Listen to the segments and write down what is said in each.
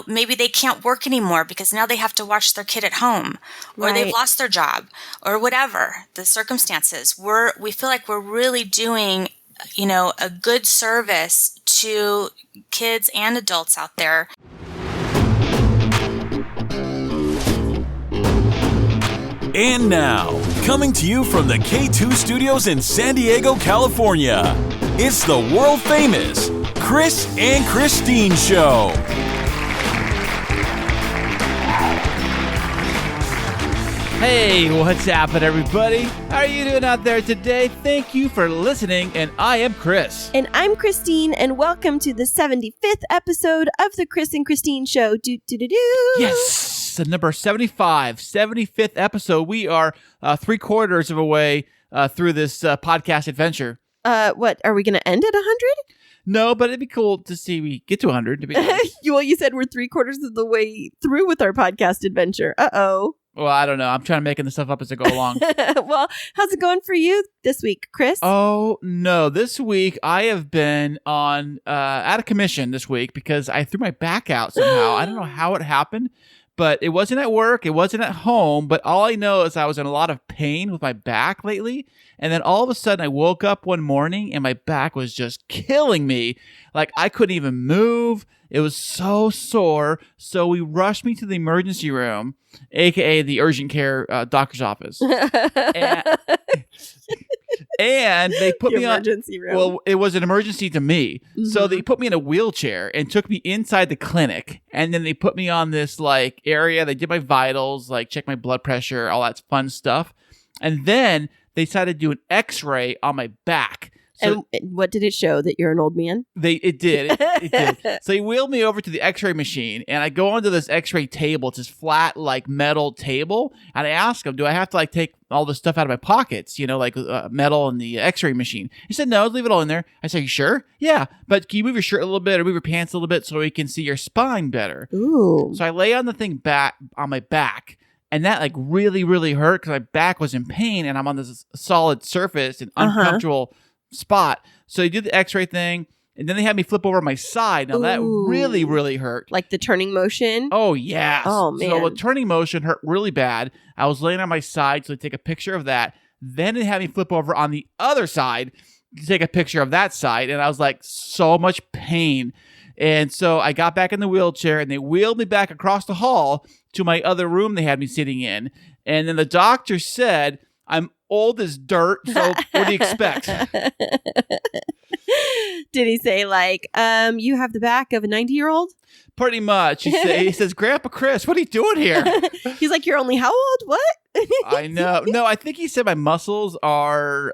maybe they can't work anymore because now they have to watch their kid at home, or they've lost their job, or whatever the circumstances. We feel like we're really doing, a good service to kids and adults out there. And now, coming to you from the K2 Studios in San Diego, California, it's the world-famous Chris and Christine Show. Hey, what's happening, everybody? How are you doing out there today? Thank you for listening, and I am Chris. And I'm Christine, and welcome to the 75th episode of the Chris and Christine Show. Yes, the number 75th episode. We are 3/4 of a way through this podcast adventure. What, are we going to end at 100? No, but it'd be cool to see we get to 100. To be nice. Well, you said we're 3/4 of the way through with our podcast adventure. Uh-oh. Well, I don't know. I'm trying to make this stuff up as I go along. Well, how's it going for you this week, Chris? Oh, no. This week, I have been on out of commission this week because I threw my back out somehow. I don't know how it happened, but it wasn't at work. It wasn't at home. But all I know is I was in a lot of pain with my back lately. And then all of a sudden, I woke up one morning and my back was just killing me. Like, I couldn't even move. It was so sore. So we rushed me to the emergency room, a.k.a. the urgent care doctor's office. And they put me on emergency room. Well, it was an emergency to me. Mm-hmm. So they put me in a wheelchair and took me inside the clinic. And then they put me on this area. They did my vitals, check my blood pressure, all that fun stuff. And then they decided to do an x-ray on my back. So, and what did it show? That you're an old man? It did. It did. So he wheeled me over to the x-ray machine, and I go onto this x-ray table. It's this flat, metal table. And I ask him, do I have to, take all the stuff out of my pockets, metal in the x-ray machine? He said, no, leave it all in there. I said, you sure? Yeah. But can you move your shirt a little bit or move your pants a little bit so we can see your spine better? Ooh. So I lay on the thing on my back. And that really, really hurt because my back was in pain and I'm on this solid surface and uncomfortable spot. So they did the x-ray thing and then they had me flip over my side. Now that really, really hurt. Like the turning motion? Oh, yes. Oh, man. So the turning motion hurt really bad. I was laying on my side, so they take a picture of that. Then they had me flip over on the other side to take a picture of that side. And I was so much pain. And so I got back in the wheelchair and they wheeled me back across the hall to my other room they had me sitting in. And then the doctor said, I'm old as dirt, so what do you expect? Did he say you have the back of a 90-year-old? Pretty much. He says, Grandpa Chris, what are you doing here? He's like, you're only how old? What? I know. No, I think he said my muscles are,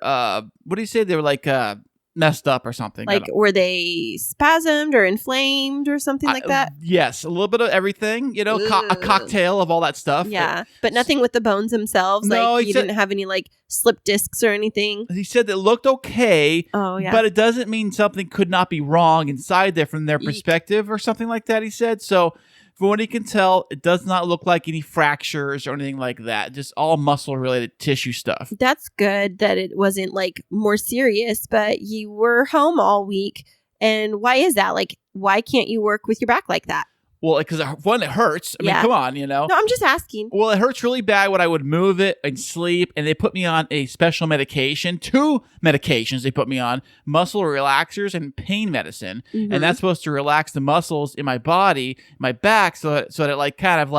what did he say? They were messed up or something. Were they spasmed or inflamed or something like that? Yes, a little bit of everything, a cocktail of all that stuff. Yeah, but nothing with the bones themselves. No, you didn't have any slip discs or anything. He said it looked okay. Oh, yeah. But it doesn't mean something could not be wrong inside there from their perspective or something like that, he said. So from what he can tell, it does not look like any fractures or anything like that. Just all muscle-related tissue stuff. That's good that it wasn't more serious, but you were home all week. And why is that? Why can't you work with your back like that? Well, because one, it hurts. I mean, come on, No, I'm just asking. Well, it hurts really bad when I would move it and sleep, and they put me on a special medication, 2 medications they put me on, muscle relaxers and pain medicine. Mm-hmm. And that's supposed to relax the muscles in my body, my back, so that it kind of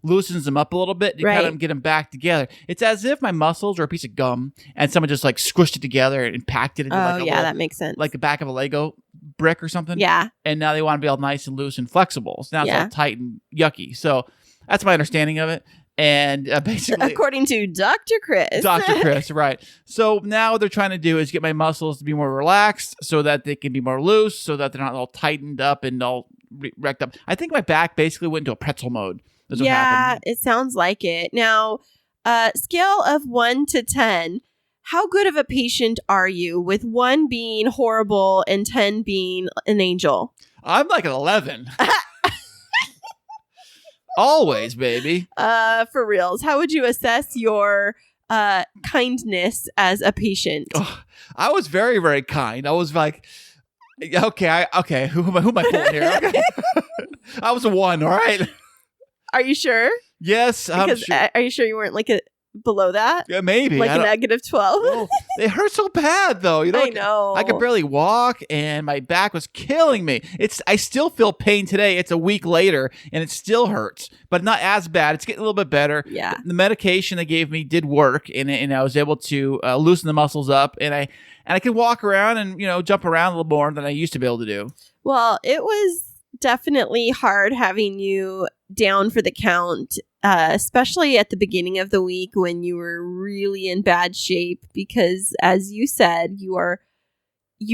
loosens them up a little bit to kind of get them back together. It's as if my muscles are a piece of gum and someone just squished it together and packed it into that makes sense. Like the back of a Lego brick or something. Yeah. And now they want to be all nice and loose and flexible. So now it's all tight and yucky. So that's my understanding of it. And basically, according to Dr. Chris. Dr. Chris, right. So now what they're trying to do is get my muscles to be more relaxed so that they can be more loose, so that they're not all tightened up and all wrecked up. I think my back basically went into a pretzel mode. Yeah, it sounds like it. Now, scale of 1 to 10, how good of a patient are you, with 1 being horrible and 10 being an angel? I'm an 11. Always, baby. For reals. How would you assess your kindness as a patient? Oh, I was very, very kind. I was okay, who am I fooling here? Okay. I was a 1, all right? Are you sure? Yes, I'm Because sure. are you sure you weren't like below that? Yeah, maybe. Like a negative 12? Oh, it hurt so bad, though. You know, I know. I could barely walk, and my back was killing me. I still feel pain today. It's a week later, and it still hurts, but not as bad. It's getting a little bit better. Yeah. The medication they gave me did work, and I was able to loosen the muscles up, and I could walk around and jump around a little more than I used to be able to do. Well, it was definitely hard having you down for the count, especially at the beginning of the week when you were really in bad shape because, as you said, you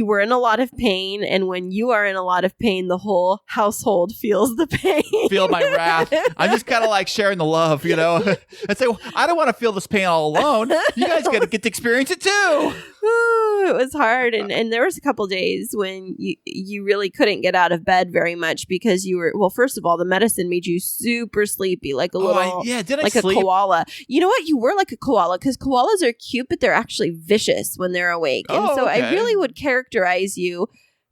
were in a lot of pain, and when you are in a lot of pain, the whole household feels the pain. Feel my wrath. I'm just kind of like sharing the love, I say, well, I don't want to feel this pain all alone. You guys got to get to experience it too. Ooh, it was hard, and there was a couple days when you really couldn't get out of bed very much because you were, well, first of all, the medicine made you super sleepy, like a little, did I like sleep? a koala. You know what? You were like a koala because koalas are cute, but they're actually vicious when they're awake. And so I really would characterize you.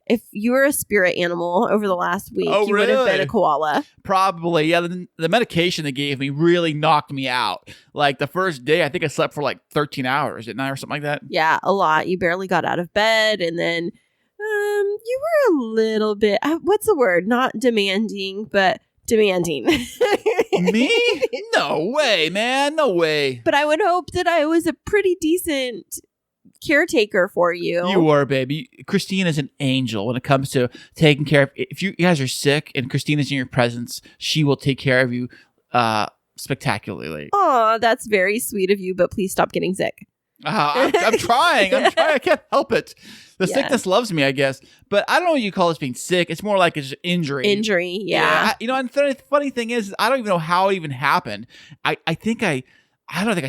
If you were a spirit animal over the last week, you would have been a koala. Probably. Yeah, the medication they gave me really knocked me out. Like the first day, I think I slept for like 13 hours at night or something like that. Yeah, a lot. You barely got out of bed. And then you were a little bit, what's the word? Not demanding, but demanding. Me? No way, man. No way. But I would hope that I was a pretty decent caretaker for you. You were, baby. Christine is an angel when it comes to taking care of. If you guys are sick and Christine is in your presence, she will take care of you spectacularly. Oh, that's very sweet of you, but please stop getting sick. I'm trying. I can't help it. The sickness loves me, I guess. But I don't know what you call this being sick. It's more like it's injury. Injury, yeah. And the funny thing is, I don't even know how it even happened. I think I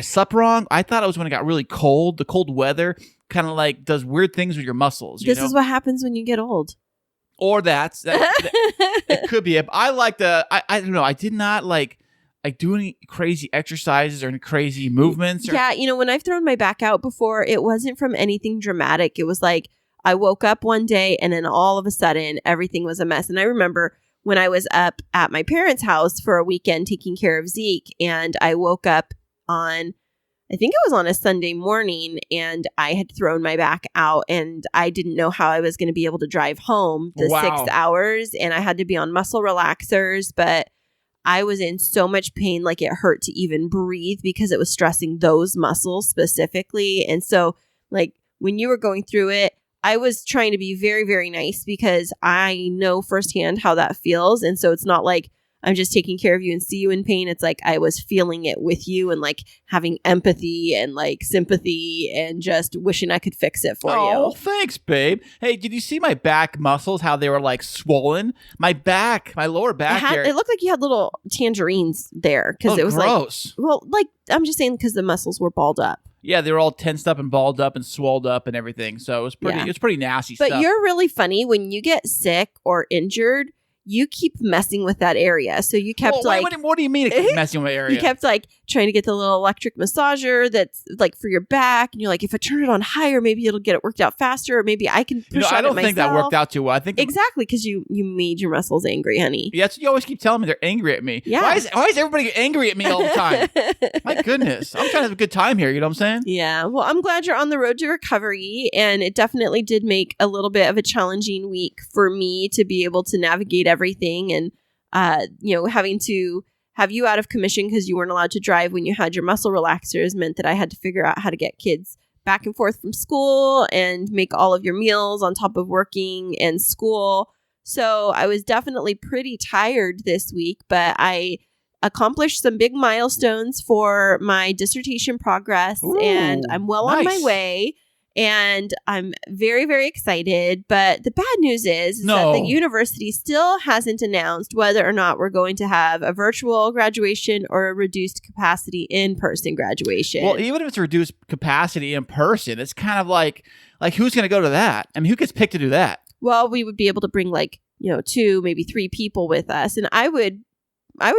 slept wrong. I thought it was when it got really cold. The cold weather kind of like does weird things with your muscles. This is what happens when you get old. Or that it could be it. I like I don't know. I did not like do any crazy exercises or any crazy movements. Yeah, when I've thrown my back out before, it wasn't from anything dramatic. It was like I woke up one day and then all of a sudden everything was a mess. And I remember when I was up at my parents' house for a weekend taking care of Zeke, and I woke up on, I think it was on a Sunday morning, and I had thrown my back out and I didn't know how I was going to be able to drive home the 6 hours, and I had to be on muscle relaxers, but I was in so much pain, like it hurt to even breathe because it was stressing those muscles specifically. And so like when you were going through it, I was trying to be very, very nice because I know firsthand how that feels. And so it's not like I'm just taking care of you and see you in pain. It's like I was feeling it with you and like having empathy and like sympathy and just wishing I could fix it for you. Oh, thanks, babe. Hey, did you see my back muscles, how they were like swollen? My lower back area. It looked like you had little tangerines there because it was gross. Like I'm just saying because the muscles were balled up. Yeah, they were all tensed up and balled up and swolled up and everything. So it was pretty nasty stuff. But you're really funny when you get sick or injured. You keep messing with that area. So you kept what do you mean messing with my area? You kept like trying to get the little electric massager that's like for your back. And you're like, if I turn it on higher, maybe it'll get it worked out faster. Or maybe I can push on it myself. I don't think that worked out too well. I think exactly because you made your muscles angry, honey. Yeah, that's what you always keep telling me. They're angry at me. Yeah. Why is everybody angry at me all the time? My goodness. I'm trying to have a good time here. You know what I'm saying? Yeah. Well, I'm glad you're on the road to recovery. And it definitely did make a little bit of a challenging week for me to be able to navigate everything. And having to have you out of commission because you weren't allowed to drive when you had your muscle relaxers meant that I had to figure out how to get kids back and forth from school and make all of your meals on top of working and school. So I was definitely pretty tired this week, but I accomplished some big milestones for my dissertation progress. Ooh, and I'm well on my way. And I'm very, very excited. But the bad news is that the university still hasn't announced whether or not we're going to have a virtual graduation or a reduced capacity in-person graduation. Well, even if it's reduced capacity in person, it's kind of like who's going to go to that? I mean, who gets picked to do that? Well, we would be able to bring 2, maybe 3 people with us. And I would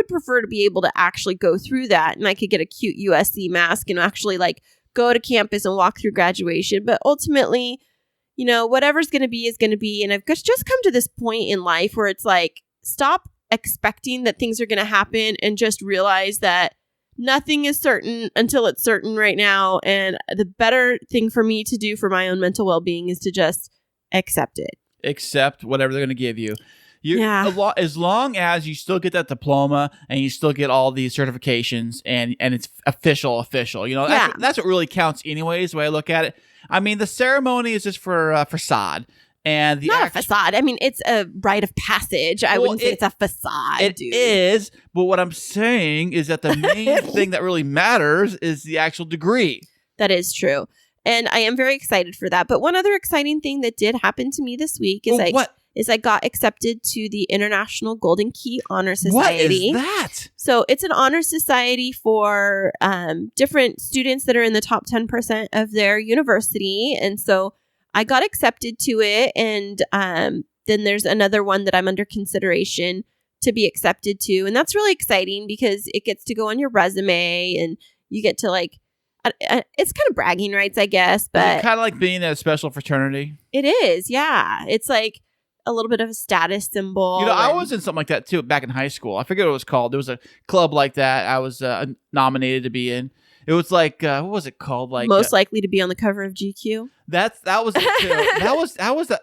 prefer to be able to actually go through that. And I could get a cute USC mask and actually go to campus and walk through graduation. But ultimately, whatever's going to be is going to be. And I've just come to this point in life where it's like, stop expecting that things are going to happen and just realize that nothing is certain until it's certain right now. And the better thing for me to do for my own mental well-being is to just accept it. Accept whatever they're going to give you. Yeah. As long as you still get that diploma and you still get all these certifications and it's official, that's what really counts anyways, the way I look at it. I mean, the ceremony is just for facade. And the Not a facade. I mean, it's a rite of passage. I wouldn't say it's a facade, It is, but what I'm saying is that the main thing that really matters is the actual degree. That is true. And I am very excited for that. But one other exciting thing that did happen to me this week is I got accepted to the International Golden Key Honor Society. What is that? So it's an honor society for different students that are in the top 10% of their university. And so I got accepted to it. And then there's another one that I'm under consideration to be accepted to. And that's really exciting because it gets to go on your resume and you get to it's kind of bragging rights, I guess. But kind of like being in a special fraternity. It is. Yeah. It's like a little bit of a status symbol. I was in something like that too back in high school. I forget what it was called. There was a club like that I was nominated to be in. It was like what was it called? Like most likely to be on the cover of GQ. That was it too.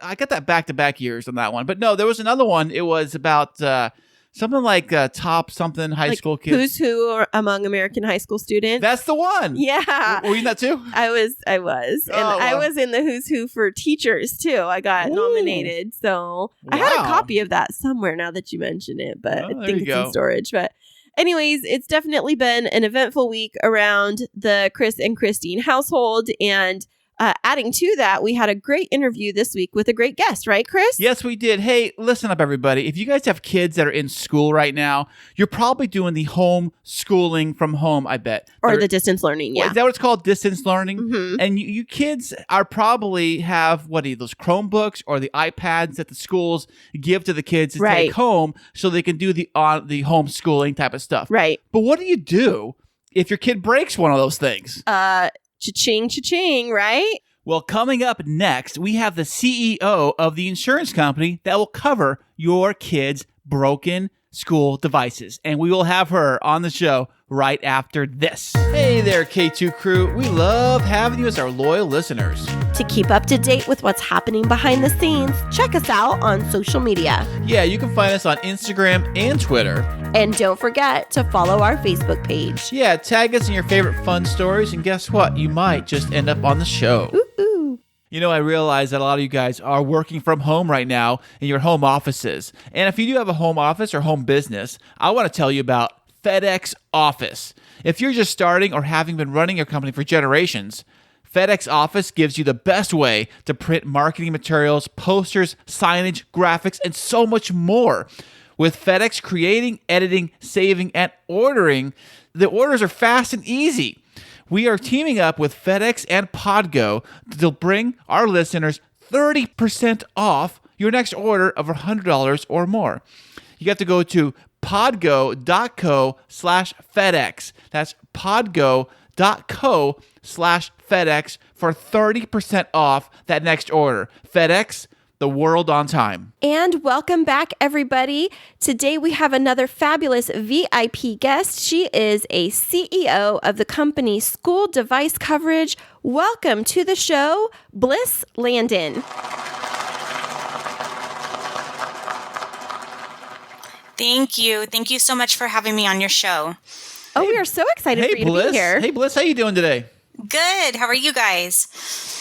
I got that back-to-back years on that one. But no, there was another one. It was about something like top something high school kids. Who's who among American high school students? That's the one. Yeah. Were you in that too? I was. And I was in the who's who for teachers too. I got nominated. So I had a copy of that somewhere now that you mention it, but I think it's in storage. But anyways, it's definitely been an eventful week around the Chris and Christine household. And adding to that, we had a great interview this week with a great guest, right, Chris? Yes, we did. Hey, listen up, everybody. If you guys have kids that are in school right now, you're probably doing the home schooling from home, I bet. Or the distance learning, yeah. Is that what it's called? Distance learning? Mm-hmm. And you kids are probably have, those Chromebooks or the iPads that the schools give to the kids to take home so they can do the homeschooling type of stuff. Right. But what do you do if your kid breaks one of those things? Cha-ching, cha-ching, right? Well, coming up next, we have the CEO of the insurance company that will cover your kids' broken school devices. And we will have her on the show right after this. Hey there, K2 crew. We love having you as our loyal listeners. To keep up to date with what's happening behind the scenes, check us out on social media. Yeah, you can find us on Instagram and Twitter. And don't forget to follow our Facebook page. Yeah, tag us in your favorite fun stories, and guess what? You might just end up on the show. Ooh. I realize that a lot of you guys are working from home right now in your home offices. And if you do have a home office or home business, I want to tell you about FedEx Office. If you're just starting or having been running your company for generations, FedEx Office gives you the best way to print marketing materials, posters, signage, graphics, and so much more. With FedEx creating, editing, saving, and ordering, the orders are fast and easy. We are teaming up with FedEx and Podgo to bring our listeners 30% off your next order of $100 or more. You got to go to podgo.co/FedEx. That's podgo.co/FedEx for 30% off that next order. FedEx, the world on time. And welcome back, everybody. Today we have another fabulous VIP guest. She is a CEO of the company School Device Coverage. Welcome to the show, Bliss Landon. Thank you. Thank you so much for having me on your show. Oh, we are so excited for you to be here. Hey, Bliss, how you doing today? Good. How are you guys?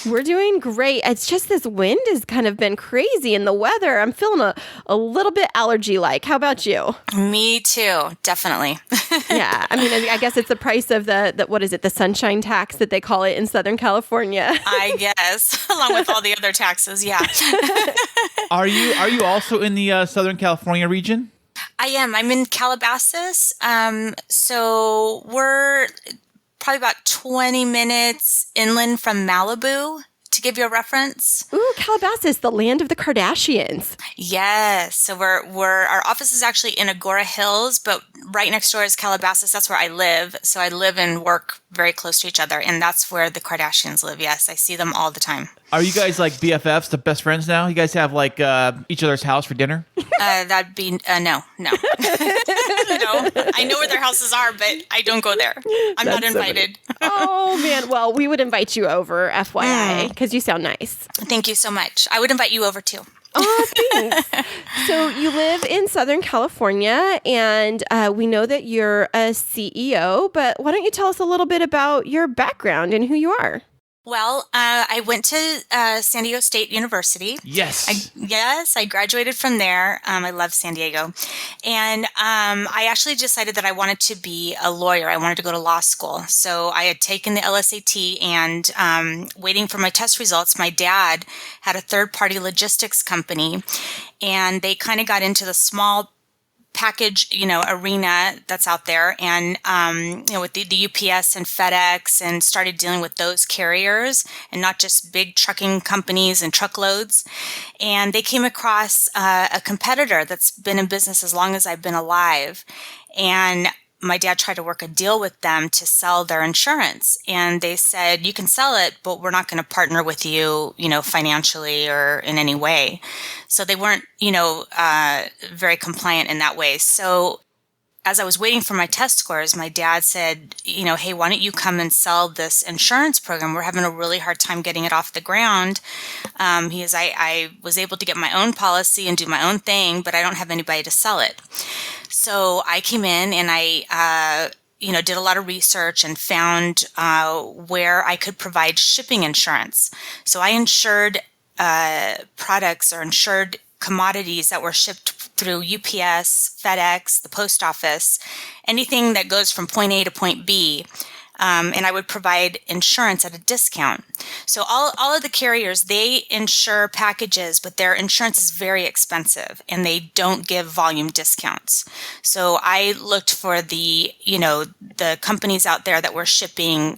We're doing great. It's just this wind has kind of been crazy and the weather. I'm feeling a little bit allergy-like. How about you? Me too. Definitely. Yeah. I mean, I guess it's the price of the what is it? The sunshine tax that they call it in Southern California. I guess. Along with all the other taxes. Yeah. Are you also in the Southern California region? I am. I'm in Calabasas. So we're probably about 20 minutes inland from Malibu to give you a reference? Ooh, Calabasas, the land of the Kardashians. Yes. So our office is actually in Agora Hills, but right next door is Calabasas. That's where I live. So I live and work very close to each other, and that's where the Kardashians live. Yes, I see them all the time. Are you guys like BFFs, the best friends now? You guys have like each other's house for dinner? That'd be no. No. I know where their houses are, but I don't go there. I'm not invited. Oh, man. Well, we would invite you over, FYI, because you sound nice. Thank you so much. I would invite you over too. Oh, thanks. So you live in Southern California, and we know that you're a CEO, but why don't you tell us a little bit about your background and who you are? Well, I went to San Diego State University. Yes. I graduated from there. I love San Diego. And I actually decided that I wanted to be a lawyer. I wanted to go to law school. So I had taken the LSAT and waiting for my test results. My dad had a third-party logistics company, and they kind of got into the small package, arena that's out there. And, with the UPS and FedEx, and started dealing with those carriers and not just big trucking companies and truckloads. And they came across a competitor that's been in business as long as I've been alive. And my dad tried to work a deal with them to sell their insurance. And they said, you can sell it, but we're not going to partner with you, financially or in any way. So they weren't, very compliant in that way. So as I was waiting for my test scores, my dad said, hey, why don't you come and sell this insurance program? We're having a really hard time getting it off the ground. I was able to get my own policy and do my own thing, but I don't have anybody to sell it. So I came in and I, did a lot of research and found where I could provide shipping insurance. So I insured products or insured commodities that were shipped through UPS, FedEx, the post office, anything that goes from point A to point B. And I would provide insurance at a discount. So all of the carriers, they insure packages, but their insurance is very expensive and they don't give volume discounts. So I looked for the companies out there that were shipping,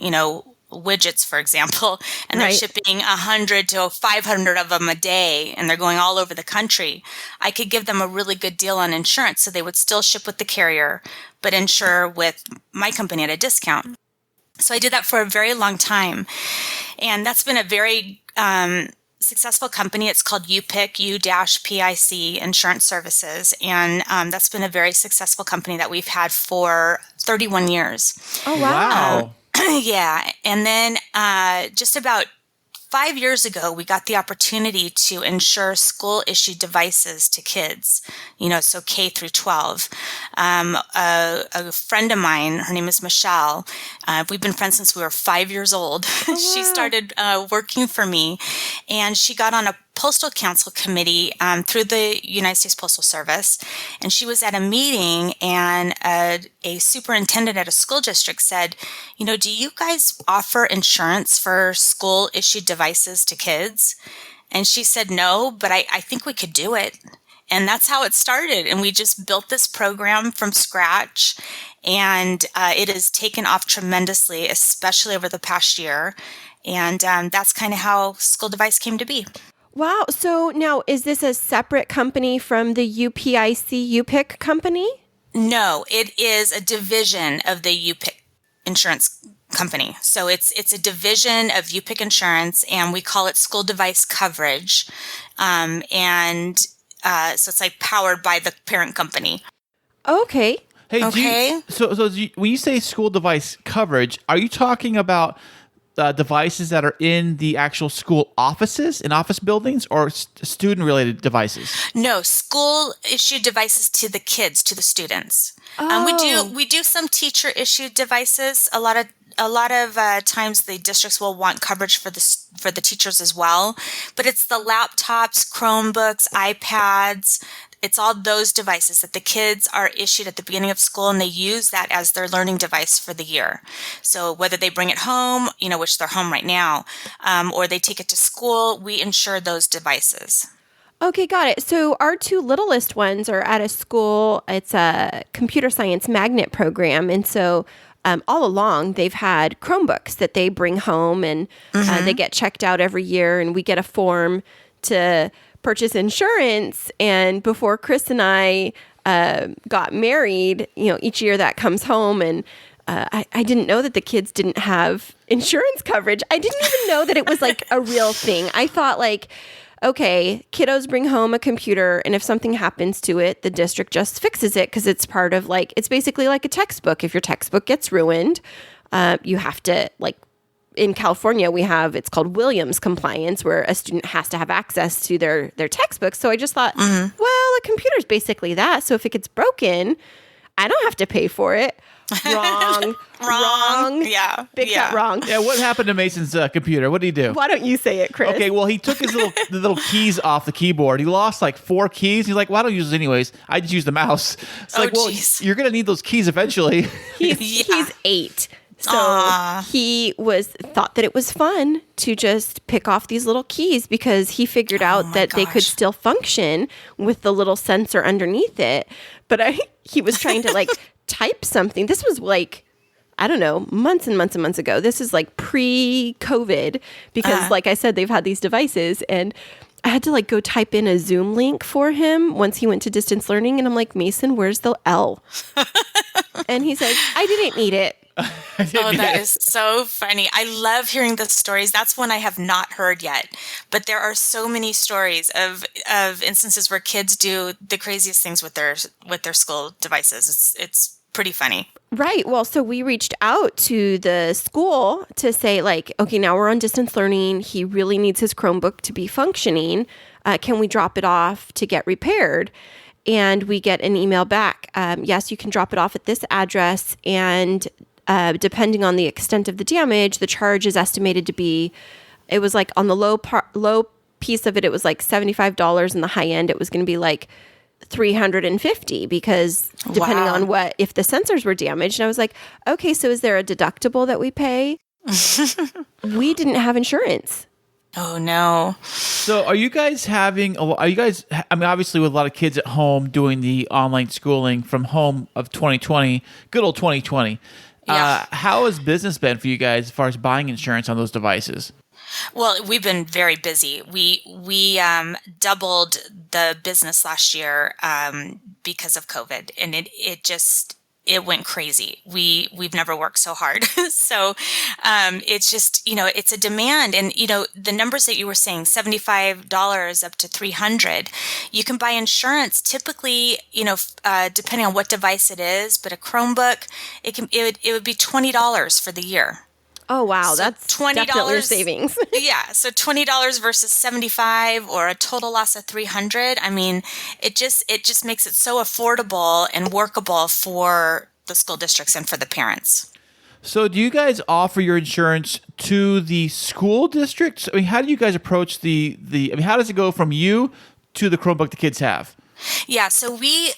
widgets, for example, and they're shipping 100 to 500 of them a day, and they're going all over the country. I could give them a really good deal on insurance, so they would still ship with the carrier, but insure with my company at a discount. So I did that for a very long time, and that's been a very successful company. It's called U-PIC, U-PIC Insurance Services, and that's been a very successful company that we've had for 31 years. Oh, wow. Yeah. And then just about 5 years ago, we got the opportunity to insure school-issued devices to kids, so K through 12. A friend of mine, her name is Michelle. We've been friends since we were 5 years old. Oh, wow. She started working for me, and she got on a Postal Council committee through the United States Postal Service. And she was at a meeting, and a superintendent at a school district said, do you guys offer insurance for school-issued devices to kids? And she said, no, but I think we could do it. And that's how it started. And we just built this program from scratch. And it has taken off tremendously, especially over the past year. And that's kind of how School Device came to be. Wow. So now, is this a separate company from the U-PIC company? No, it is a division of the U-PIC insurance company. So it's a division of U-PIC Insurance, and we call it School Device Coverage. So it's like powered by the parent company. Okay. Hey, okay. When you say school device coverage, are you talking about devices that are in the actual school offices, in office buildings, or student-related devices? No, school-issued devices to the kids, to the students. Oh. We do some teacher-issued devices. A lot of times the districts will want coverage for the teachers as well, but it's the laptops, Chromebooks, iPads. It's all those devices that the kids are issued at the beginning of school, and they use that as their learning device for the year. So whether they bring it home, which they're home right now, or they take it to school, we insure those devices. Okay, got it. So our two littlest ones are at a school. It's a computer science magnet program. And so all along, they've had Chromebooks that they bring home, and they get checked out every year, and we get a form to purchase insurance. And before Chris and I got married, each year that comes home, and I didn't know that the kids didn't have insurance coverage. I didn't even know that it was like a real thing. I thought like, okay, kiddos bring home a computer, and if something happens to it, the district just fixes it because it's part of like, it's basically like a textbook. If your textbook gets ruined, you have to like, in California, we have, it's called Williams compliance, where a student has to have access to their textbooks. So I just thought, well, a computer's basically that. So if it gets broken, I don't have to pay for it. Wrong. Wrong. Yeah. Big fat wrong. Yeah, what happened to Mason's computer? What did he do? Why don't you say it, Chris? Okay, well, he took his the little keys off the keyboard. He lost like 4 keys. He's like, well, I don't use those anyways. I just use the mouse. It's like, well, you're going to need those keys eventually. He's 8. So he thought that it was fun to just pick off these little keys because he figured out that they could still function with the little sensor underneath it. But he was trying to like type something. This was like, I don't know, months and months and months ago. This is like pre-COVID because like I said, they've had these devices, and I had to like go type in a Zoom link for him once he went to distance learning. And I'm like, Mason, where's the L? And he says, I didn't need it. That is so funny. I love hearing the stories. That's one I have not heard yet. But there are so many stories of instances where kids do the craziest things with their school devices. It's pretty funny. Right. Well, so we reached out to the school to say like, okay, now we're on distance learning. He really needs his Chromebook to be functioning. Can we drop it off to get repaired? And we get an email back. Yes, you can drop it off at this address. And depending on the extent of the damage, the charge is estimated to be, it was like on the low piece of it, it was like $75, and the high end, it was going to be like $350 because depending on if the sensors were damaged. And I was like, okay, so is there a deductible that we pay? We didn't have insurance. Oh no. So are you guys obviously with a lot of kids at home doing the online schooling from home of 2020, good old 2020. Yeah. How has business been for you guys as far as buying insurance on those devices? Well, we've been very busy. We doubled the business last year because of COVID, and it went crazy. We've never worked so hard. So it's just, it's a demand. And, the numbers that you were saying, $75 up to $300, you can buy insurance typically, depending on what device it is, but a Chromebook, it would be $20 for the year. Oh, wow. So That's $20 definitely your savings. Yeah. So $20 versus $75 or a total loss of $300. I mean, it just makes it so affordable and workable for the school districts and for the parents. So do you guys offer your insurance to the school districts? I mean, how do you guys approach how does it go from you to the Chromebook the kids have? Yeah, so we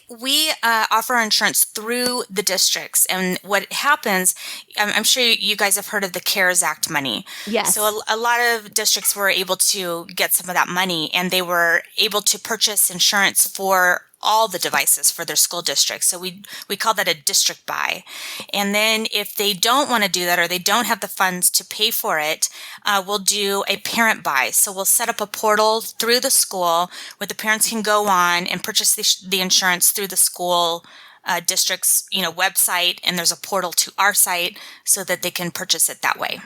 offer our insurance through the districts, and what happens, I'm sure you guys have heard of the CARES Act money. Yes. So a lot of districts were able to get some of that money, and they were able to purchase insurance for all the devices for their school districts. So we call that a district buy. And then if they don't want to do that or they don't have the funds to pay for it, we'll do a parent buy. So we'll set up a portal through the school where the parents can go on and purchase the insurance through the school district's website, and there's a portal to our site so that they can purchase it that way.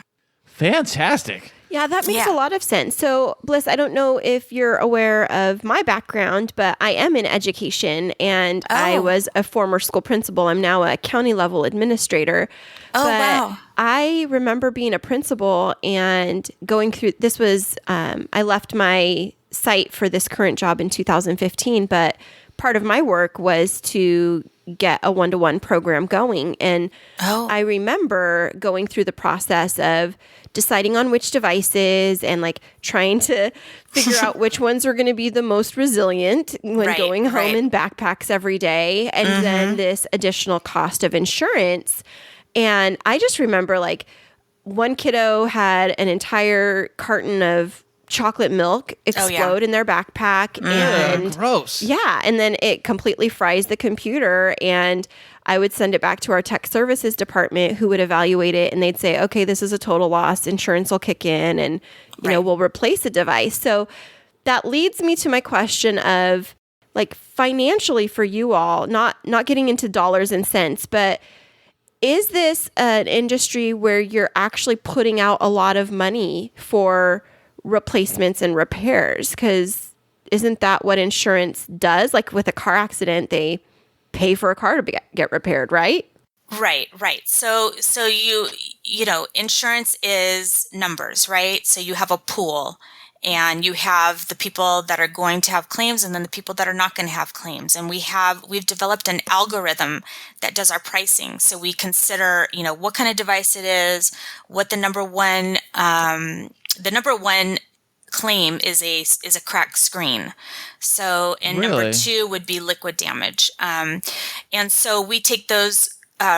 Fantastic. Yeah, that makes a lot of sense. So, Bliss, I don't know if you're aware of my background, but I am in education, and I was a former school principal. I'm now a county level administrator. Oh, but wow. I remember being a principal and going through, this was, I left my site for this current job in 2015, but part of my work was to get a one-to-one program going. And I remember going through the process of deciding on which devices and like trying to figure out which ones were going to be the most resilient when going home in backpacks every day. And then this additional cost of insurance. And I just remember like one kiddo had an entire carton of chocolate milk explode in their backpack. And gross. Yeah. And then it completely fries the computer. And I would send it back to our tech services department who would evaluate it. And they'd say, okay, this is a total loss. Insurance will kick in and, you know, we'll replace the device. So that leads me to my question of like financially for you all, not getting into dollars and cents, but is this an industry where you're actually putting out a lot of money for replacements and repairs? Because isn't that what insurance does? Like with a car accident, they pay for a car to get repaired, right? Right. So you know, insurance is numbers, right? So you have a pool and you have the people that are going to have claims and then the people that are not going to have claims. And we've developed an algorithm that does our pricing. So we consider, you know, what kind of device it is, what the number one claim is a cracked screen. So, and number two would be liquid damage. And so we take those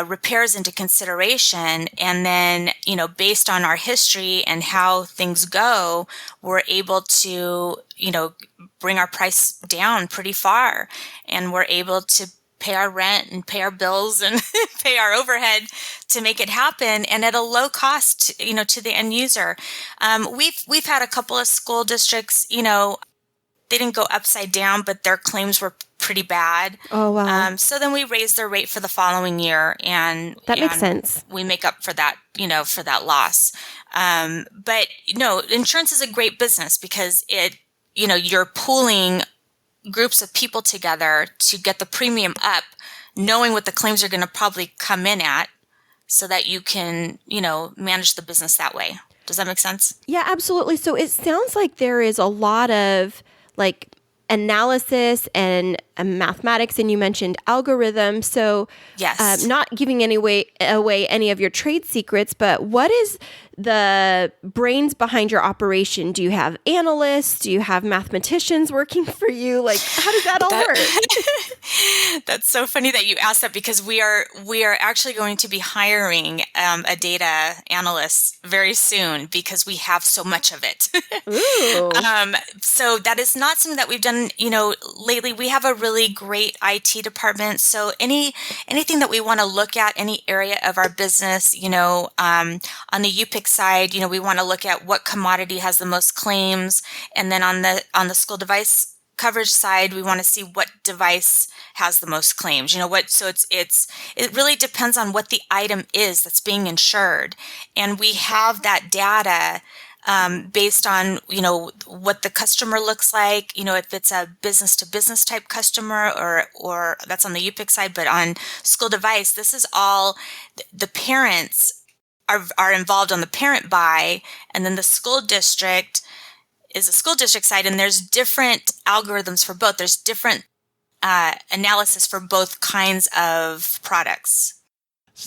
repairs into consideration, and then, you know, based on our history and how things go, we're able to, you know, bring our price down pretty far, and we're able to pay our rent and pay our bills and pay our overhead to make it happen, and at a low cost, you know, to the end user. We've had a couple of school districts, you know, they didn't go upside down, but their claims were pretty bad. Oh, wow. So then we raised their rate for the following year, and that makes sense. We make up for that, you know, for that loss. But no, insurance is a great business because it, you know, you're pooling groups of people together to get the premium up, knowing what the claims are going to probably come in at, so that you can, you know, manage the business that way. Does that make sense? Yeah, absolutely. So it sounds like there is a lot of like analysis and mathematics, and you mentioned algorithms. So yes, not giving away any of your trade secrets, but what is the brains behind your operation? Do you have analysts? Do you have mathematicians working for you? Like, how does that all work? That's so funny that you asked that, because we are actually going to be hiring a data analyst very soon because we have so much of it. Ooh. So that is not something that we've done, you know, lately. We have a really great IT department. So anything that we want to look at, any area of our business, you know, on the U-PIC side, you know, we want to look at what commodity has the most claims, and then on the school device coverage side, we want to see what device has the most claims. You know what? So it really depends on what the item is that's being insured, and we have that data based on, you know, what the customer looks like, you know, if it's a business to business type customer or that's on the U-PIC side, but on school device, this is all the parents are involved on the parent buy, and then the school district is a school district side, and there's different algorithms for both. There's different analysis for both kinds of products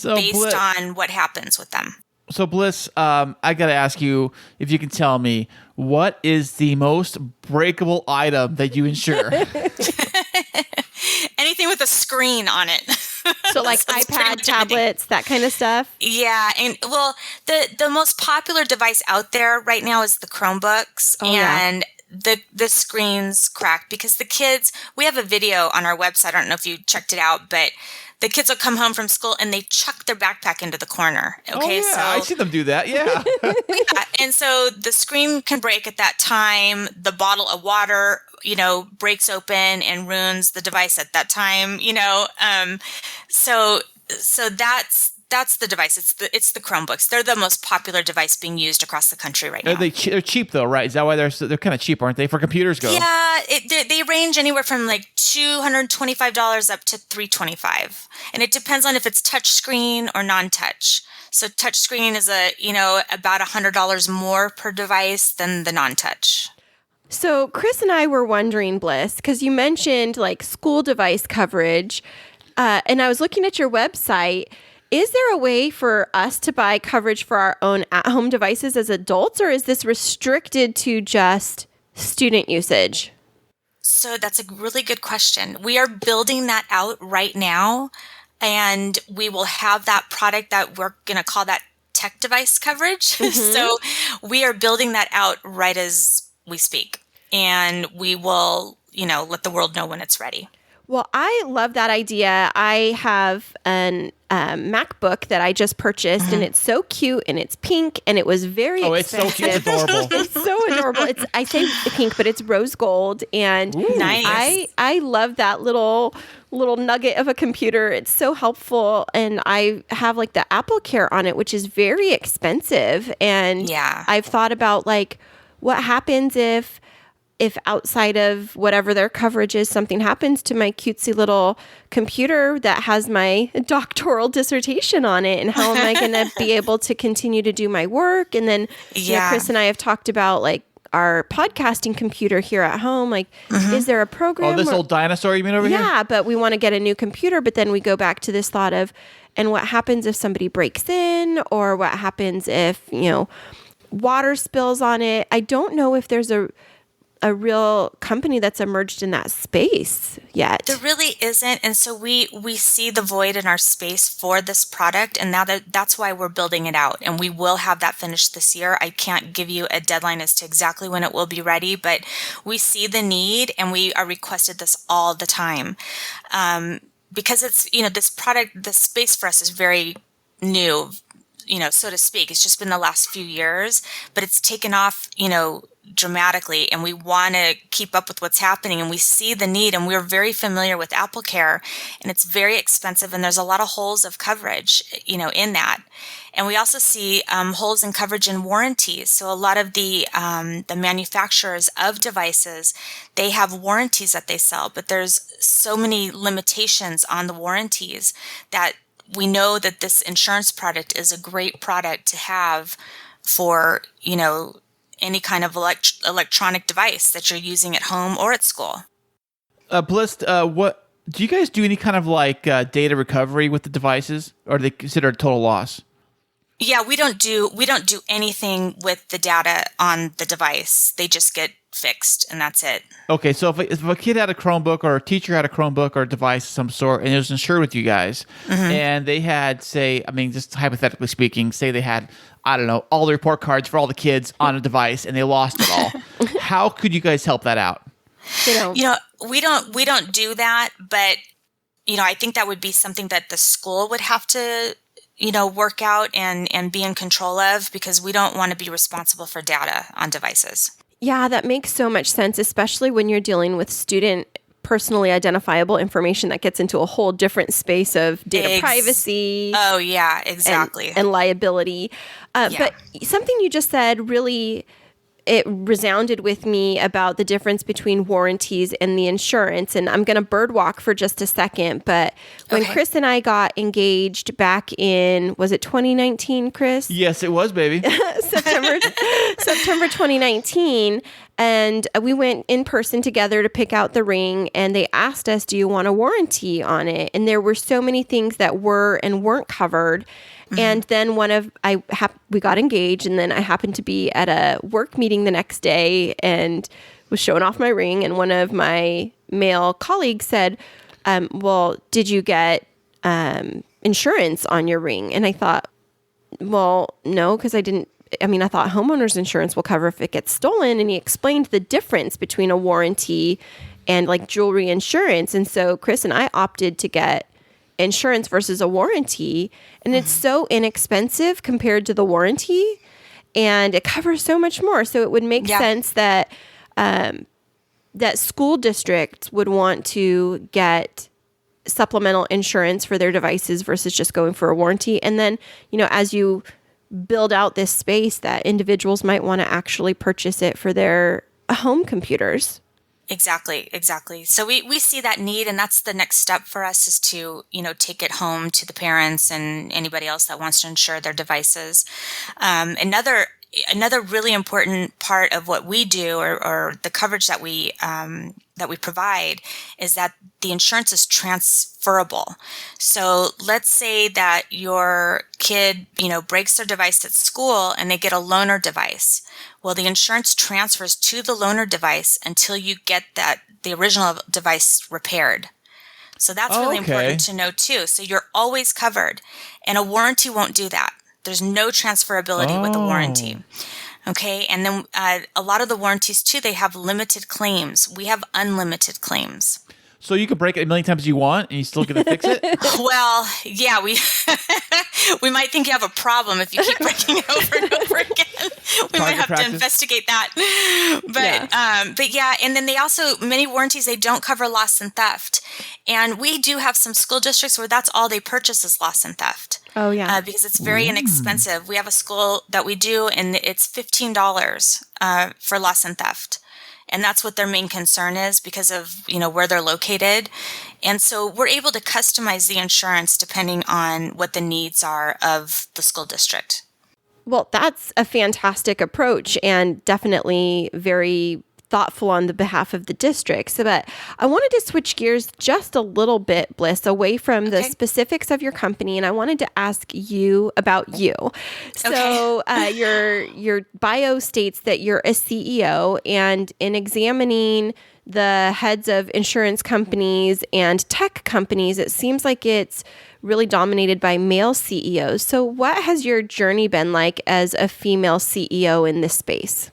based on what happens with them. So Bliss, I got to ask you if you can tell me, what is the most breakable item that you insure? Anything with a screen on it. So like iPad, tablets, that kind of stuff? Yeah. And well, the most popular device out there right now is the Chromebooks. Oh, and the screens crack because the kids, we have a video on our website. I don't know if you checked it out, but the kids will come home from school and they chuck their backpack into the corner. Okay. Oh, yeah. I see them do that. Yeah. Yeah. And so the screen can break at that time. The bottle of water, you know, breaks open and ruins the device at that time, you know. So that's the device. It's the Chromebooks. They're the most popular device being used across the country right now. They're cheap though, right? Is that why they're kind of cheap, aren't they, for computers go? Yeah, they range anywhere from like $225 up to $325, and it depends on if it's touch screen or non-touch. So touch screen is about $100 more per device than the non-touch. So Chris and I were wondering, Bliss, because you mentioned like school device coverage, and I was looking at your website. Is there a way for us to buy coverage for our own at-home devices as adults, or is this restricted to just student usage? So that's a really good question. We are building that out right now, and we will have that product that we're going to call that tech device coverage. Mm-hmm. So we are building that out right as we speak, and we will, let the world know when it's ready. Well, I love that idea. I have an MacBook that I just purchased, and it's so cute, and it's pink, and it was very expensive. It's so cute, adorable. It's so adorable. I say pink, but it's rose gold, and Nice. I love that little nugget of a computer. It's so helpful, and I have like the Apple Care on it, which is very expensive, and I've thought about like what happens if outside of whatever their coverage is, something happens to my cutesy little computer that has my doctoral dissertation on it, and how am I going to be able to continue to do my work? And then Chris and I have talked about like our podcasting computer here at home. Like, is there a program? Oh, this old dinosaur you mean over here? Yeah, but we want to get a new computer, but then we go back to this thought of, and what happens if somebody breaks in, or what happens if, water spills on it? I don't know if there's a real company that's emerged in that space yet. There really isn't. And so we see the void in our space for this product. And now that's why we're building it out. And we will have that finished this year. I can't give you a deadline as to exactly when it will be ready, but we see the need, and we are requested this all the time. Because it's, this product, the space for us is very new, so to speak. It's just been the last few years, but it's taken off, dramatically, and we want to keep up with what's happening, and we see the need, and we're very familiar with Apple Care, and it's very expensive, and there's a lot of holes of coverage, in that. And we also see holes in coverage in warranties. So a lot of the manufacturers of devices, they have warranties that they sell, but there's so many limitations on the warranties that we know that this insurance product is a great product to have for, any kind of electronic device that you're using at home or at school. Bliss, what do you guys do? Any kind of like data recovery with the devices, or are they considered a total loss? Yeah, we don't do anything with the data on the device. They just get fixed, and that's it. Okay, so if a kid had a Chromebook, or a teacher had a Chromebook or a device of some sort, and it was insured with you guys, and they had, say, just hypothetically speaking, say they had, I don't know, all the report cards for all the kids on a device, and they lost it all. How could you guys help that out? They don't. We don't do that, but I think that would be something that the school would have to work out and be in control of, because we don't want to be responsible for data on devices. Yeah, that makes so much sense, especially when you're dealing with student personally identifiable information that gets into a whole different space of data privacy. Oh, yeah, exactly. And liability. But something you just said really, it resounded with me about the difference between warranties and the insurance. And I'm going to birdwalk for just a second. But when Chris and I got engaged back in, was it 2019, Chris? Yes, it was, baby. September 2019. And we went in person together to pick out the ring, and they asked us, do you want a warranty on it? And there were so many things that were and weren't covered. And then we got engaged, and then I happened to be at a work meeting the next day and was showing off my ring. And one of my male colleagues said, well, did you get insurance on your ring? And I thought, well, no, because I thought homeowners insurance will cover if it gets stolen. And he explained the difference between a warranty and like jewelry insurance. And so Chris and I opted to get insurance versus a warranty, and it's so inexpensive compared to the warranty, and it covers so much more. So it would make sense that that school districts would want to get supplemental insurance for their devices versus just going for a warranty. And then, as you build out this space, that individuals might want to actually purchase it for their home computers. Exactly. So we see that need, and that's the next step for us, is to, take it home to the parents and anybody else that wants to insure their devices. Another really important part of what we do, or the coverage that we provide, is that the insurance is transferable. So let's say that your kid, breaks their device at school and they get a loaner device. Well, the insurance transfers to the loaner device until you get the original device repaired. So that's really important to know too. So you're always covered, and a warranty won't do that. There's no transferability with a warranty. Okay. And then a lot of the warranties too, they have limited claims. We have unlimited claims. So you could break it a million times as you want and you still get to fix it? Well, yeah, we might think you have a problem if you keep breaking it over and over again. We might have to investigate that. But yeah, and then they also, many warranties, they don't cover loss and theft. And we do have some school districts where that's all they purchase is loss and theft. Oh, yeah. Because it's very inexpensive. We have a school that we do, and it's $15 for loss and theft. And that's what their main concern is because of, where they're located. And so we're able to customize the insurance depending on what the needs are of the school district. Well, that's a fantastic approach and definitely very thoughtful on the behalf of the districts. But I wanted to switch gears just a little bit, Bliss, away from the specifics of your company, and I wanted to ask you about you. So your bio states that you're a CEO, and in examining the heads of insurance companies and tech companies, it seems like it's really dominated by male CEOs. So what has your journey been like as a female CEO in this space?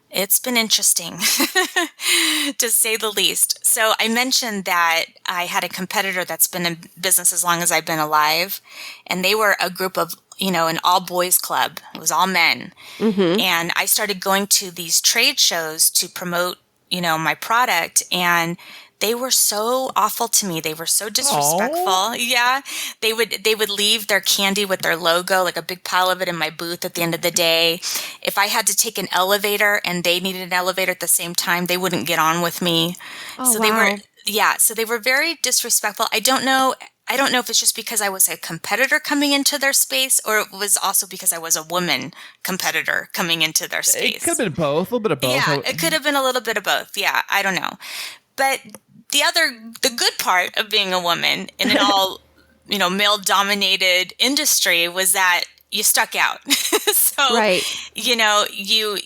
It's been interesting, to say the least. So I mentioned that I had a competitor that's been in business as long as I've been alive, and they were a group of, an all-boys club. It was all men. Mm-hmm. And I started going to these trade shows to promote, my product, and they were so awful to me. They were so disrespectful. Aww. Yeah. They would leave their candy with their logo, like a big pile of it in my booth at the end of the day. If I had to take an elevator and they needed an elevator at the same time, they wouldn't get on with me. So they were very disrespectful. I don't know if it's just because I was a competitor coming into their space, or it was also because I was a woman competitor coming into their space. It could have been both, a little bit of both. Yeah, it could have been a little bit of both. Yeah, I don't know. But the good part of being a woman in an all, male-dominated industry was that you stuck out. So, right. You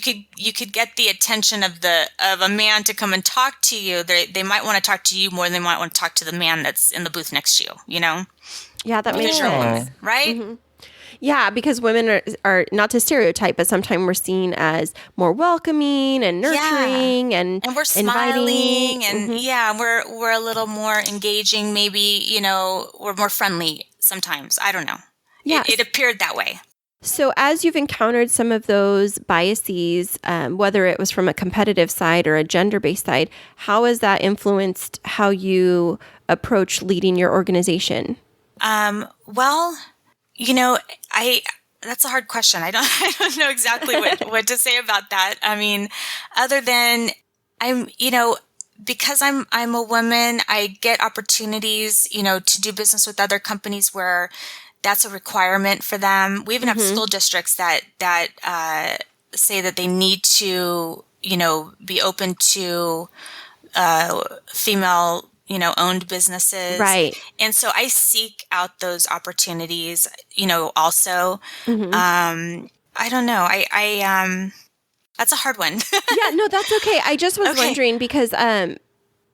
could get the attention of a man to come and talk to you. They might want to talk to you more than they might want to talk to the man that's in the booth next to you. Yeah, that makes sense. Right? Mm-hmm. Yeah, because women are not to stereotype, but sometimes we're seen as more welcoming and nurturing and we're smiling inviting. And we're a little more engaging. Maybe, we're more friendly sometimes. I don't know. Yeah. It appeared that way. So as you've encountered some of those biases, whether it was from a competitive side or a gender-based side, how has that influenced how you approach leading your organization? Well, that's a hard question. I don't know exactly what to say about that. I mean, other than because I'm a woman, I get opportunities, to do business with other companies where that's a requirement for them. We even have school districts that say that they need to, be open to female owned businesses. Right. And so I seek out those opportunities, also. Mm-hmm. I don't know. I that's a hard one. Yeah, no, that's okay. I just was wondering because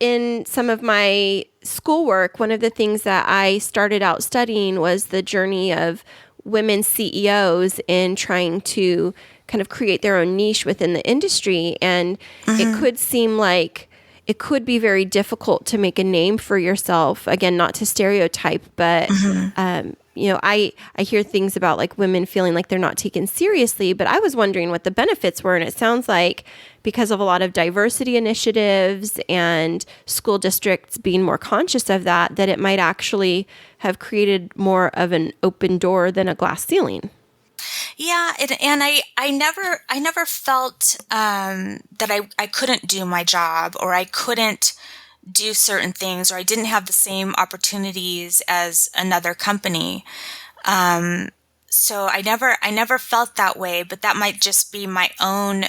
in some of my schoolwork, one of the things that I started out studying was the journey of women CEOs in trying to kind of create their own niche within the industry. And it could seem like it could be very difficult to make a name for yourself. Again, not to stereotype, but I hear things about like women feeling like they're not taken seriously, but I was wondering what the benefits were. And it sounds like because of a lot of diversity initiatives and school districts being more conscious of that it might actually have created more of an open door than a glass ceiling. Yeah, and I never felt that I couldn't do my job, or I couldn't do certain things, or I didn't have the same opportunities as another company. So I never felt that way, but that might just be my own,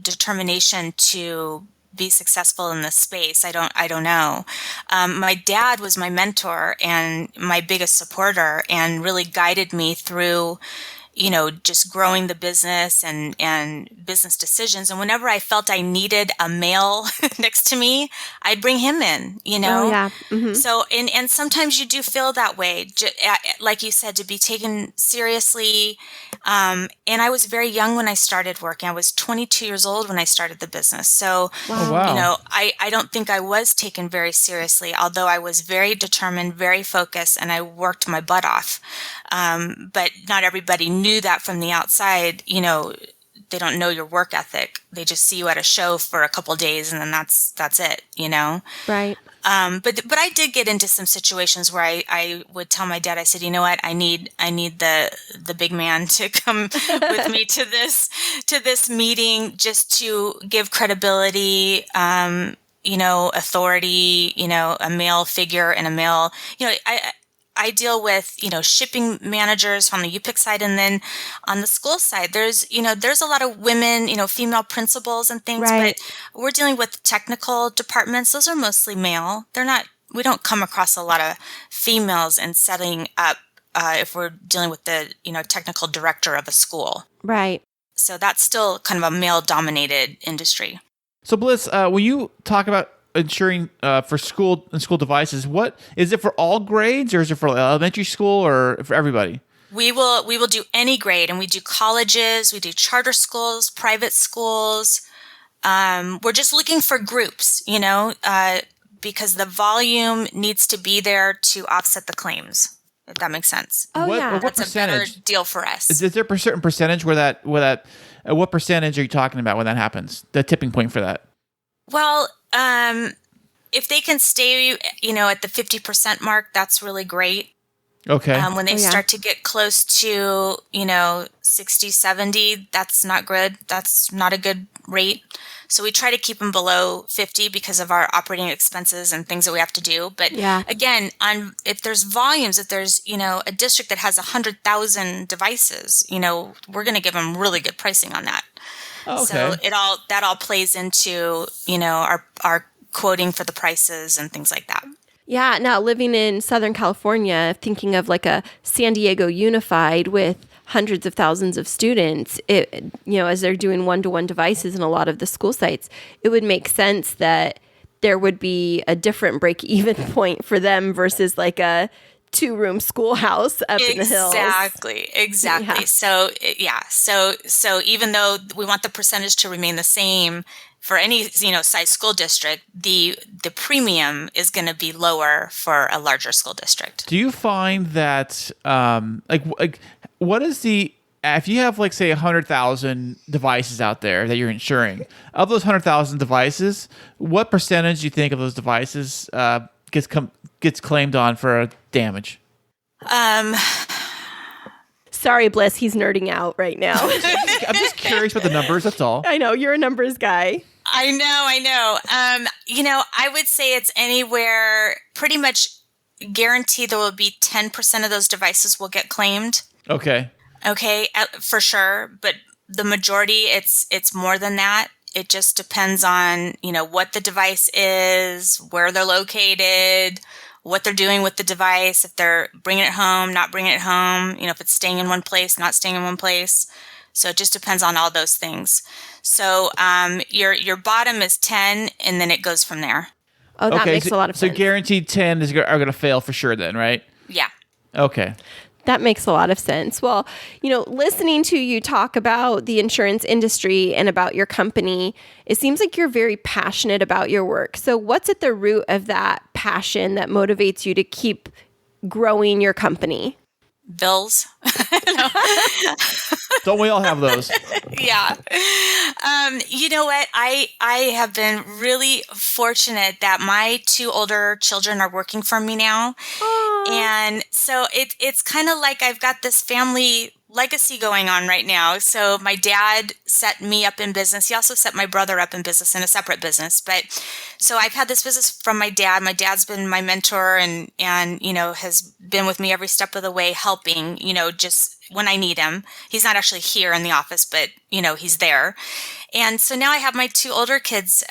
determination to be successful in this space. I don't know. My dad was my mentor and my biggest supporter and really guided me through, just growing the business and business decisions. And whenever I felt I needed a male next to me, I'd bring him in, Oh, yeah. So, and sometimes you do feel that way, like you said, to be taken seriously. And I was very young when I started working. I was 22 years old when I started the business. So, Oh, wow. I don't think I was taken very seriously, although I was very determined, very focused, and I worked my butt off. But not everybody knew that from the outside. They don't know your work ethic. They just see you at a show for a couple of days, and then that's it. Right. But I did get into some situations where I would tell my dad, I said, you know what, I need the big man to come with me to this meeting, just to give credibility, authority, a male figure and a male, I deal with, shipping managers on the U-PIC side, and then on the school side, there's a lot of women, female principals and things, Right. but we're dealing with technical departments. Those are mostly male. We don't come across a lot of females in setting up, if we're dealing with the, technical director of a school. Right. So that's still kind of a male dominated industry. So Bliss, when you talk about insuring for school and school devices, what is it for all grades, or is it for elementary school, or for everybody? We will do any grade, and we do colleges, we do charter schools, private schools. We're just looking for groups, because the volume needs to be there to offset the claims, if that makes sense. Oh, What- yeah. what That's a better percentage? deal for us. Is there a certain percentage where that what percentage are you talking about when that happens? The tipping point for that? Well, if they can stay, at the 50% mark, that's really great. Okay. When they Oh, yeah. start to get close to, 60, 70, that's not good. That's not a good rate. So we try to keep them below 50 because of our operating expenses and things that we have to do. But Yeah. again, if there's volumes, if there's, a district that has 100,000 devices, we're going to give them really good pricing on that. Okay. So that all plays into, our quoting for the prices and things like that. Yeah. Now, living in Southern California, thinking of like a San Diego Unified with hundreds of thousands of students, as they're doing one-to-one devices in a lot of the school sites, it would make sense that there would be a different break-even point for them versus like a 2-room schoolhouse up in the hills. Exactly. Yeah. So even though we want the percentage to remain the same for any, size school district, the premium is going to be lower for a larger school district. Do you find that like what is if you have, like, say 100,000 devices out there that you're insuring, of those 100,000 devices, what percentage do you think of those devices gets claimed on for damage? Sorry, Bliss, he's nerding out right now. I'm just curious about the numbers. That's all. I know, you're a numbers guy. I know. I would say it's anywhere pretty much guaranteed there will be 10% of those devices will get claimed. Okay. Okay, for sure. But the majority, it's more than that. It just depends on, what the device is, where they're located, what they're doing with the device, if they're bringing it home, not bringing it home, if it's staying in one place, not staying in one place. So it just depends on all those things. So your bottom is 10, and then it goes from there. Oh, that makes a lot of sense. So guaranteed 10 are going to fail for sure then, right? Yeah. Okay. That makes a lot of sense. Well, listening to you talk about the insurance industry and about your company, it seems like you're very passionate about your work. So what's at the root of that passion that motivates you to keep growing your company? Bills. Don't we all have those? Yeah. You know what? I have been really fortunate that my 2 older children are working for me now. Aww. And so it's kind of like I've got this family legacy going on right now. So my dad set me up in business. He also set my brother up in business, in a separate business. But so I've had this business from my dad. My dad's been my mentor and has been with me every step of the way, helping, just when I need him. He's not actually here in the office, but he's there. And so now I have my 2 older kids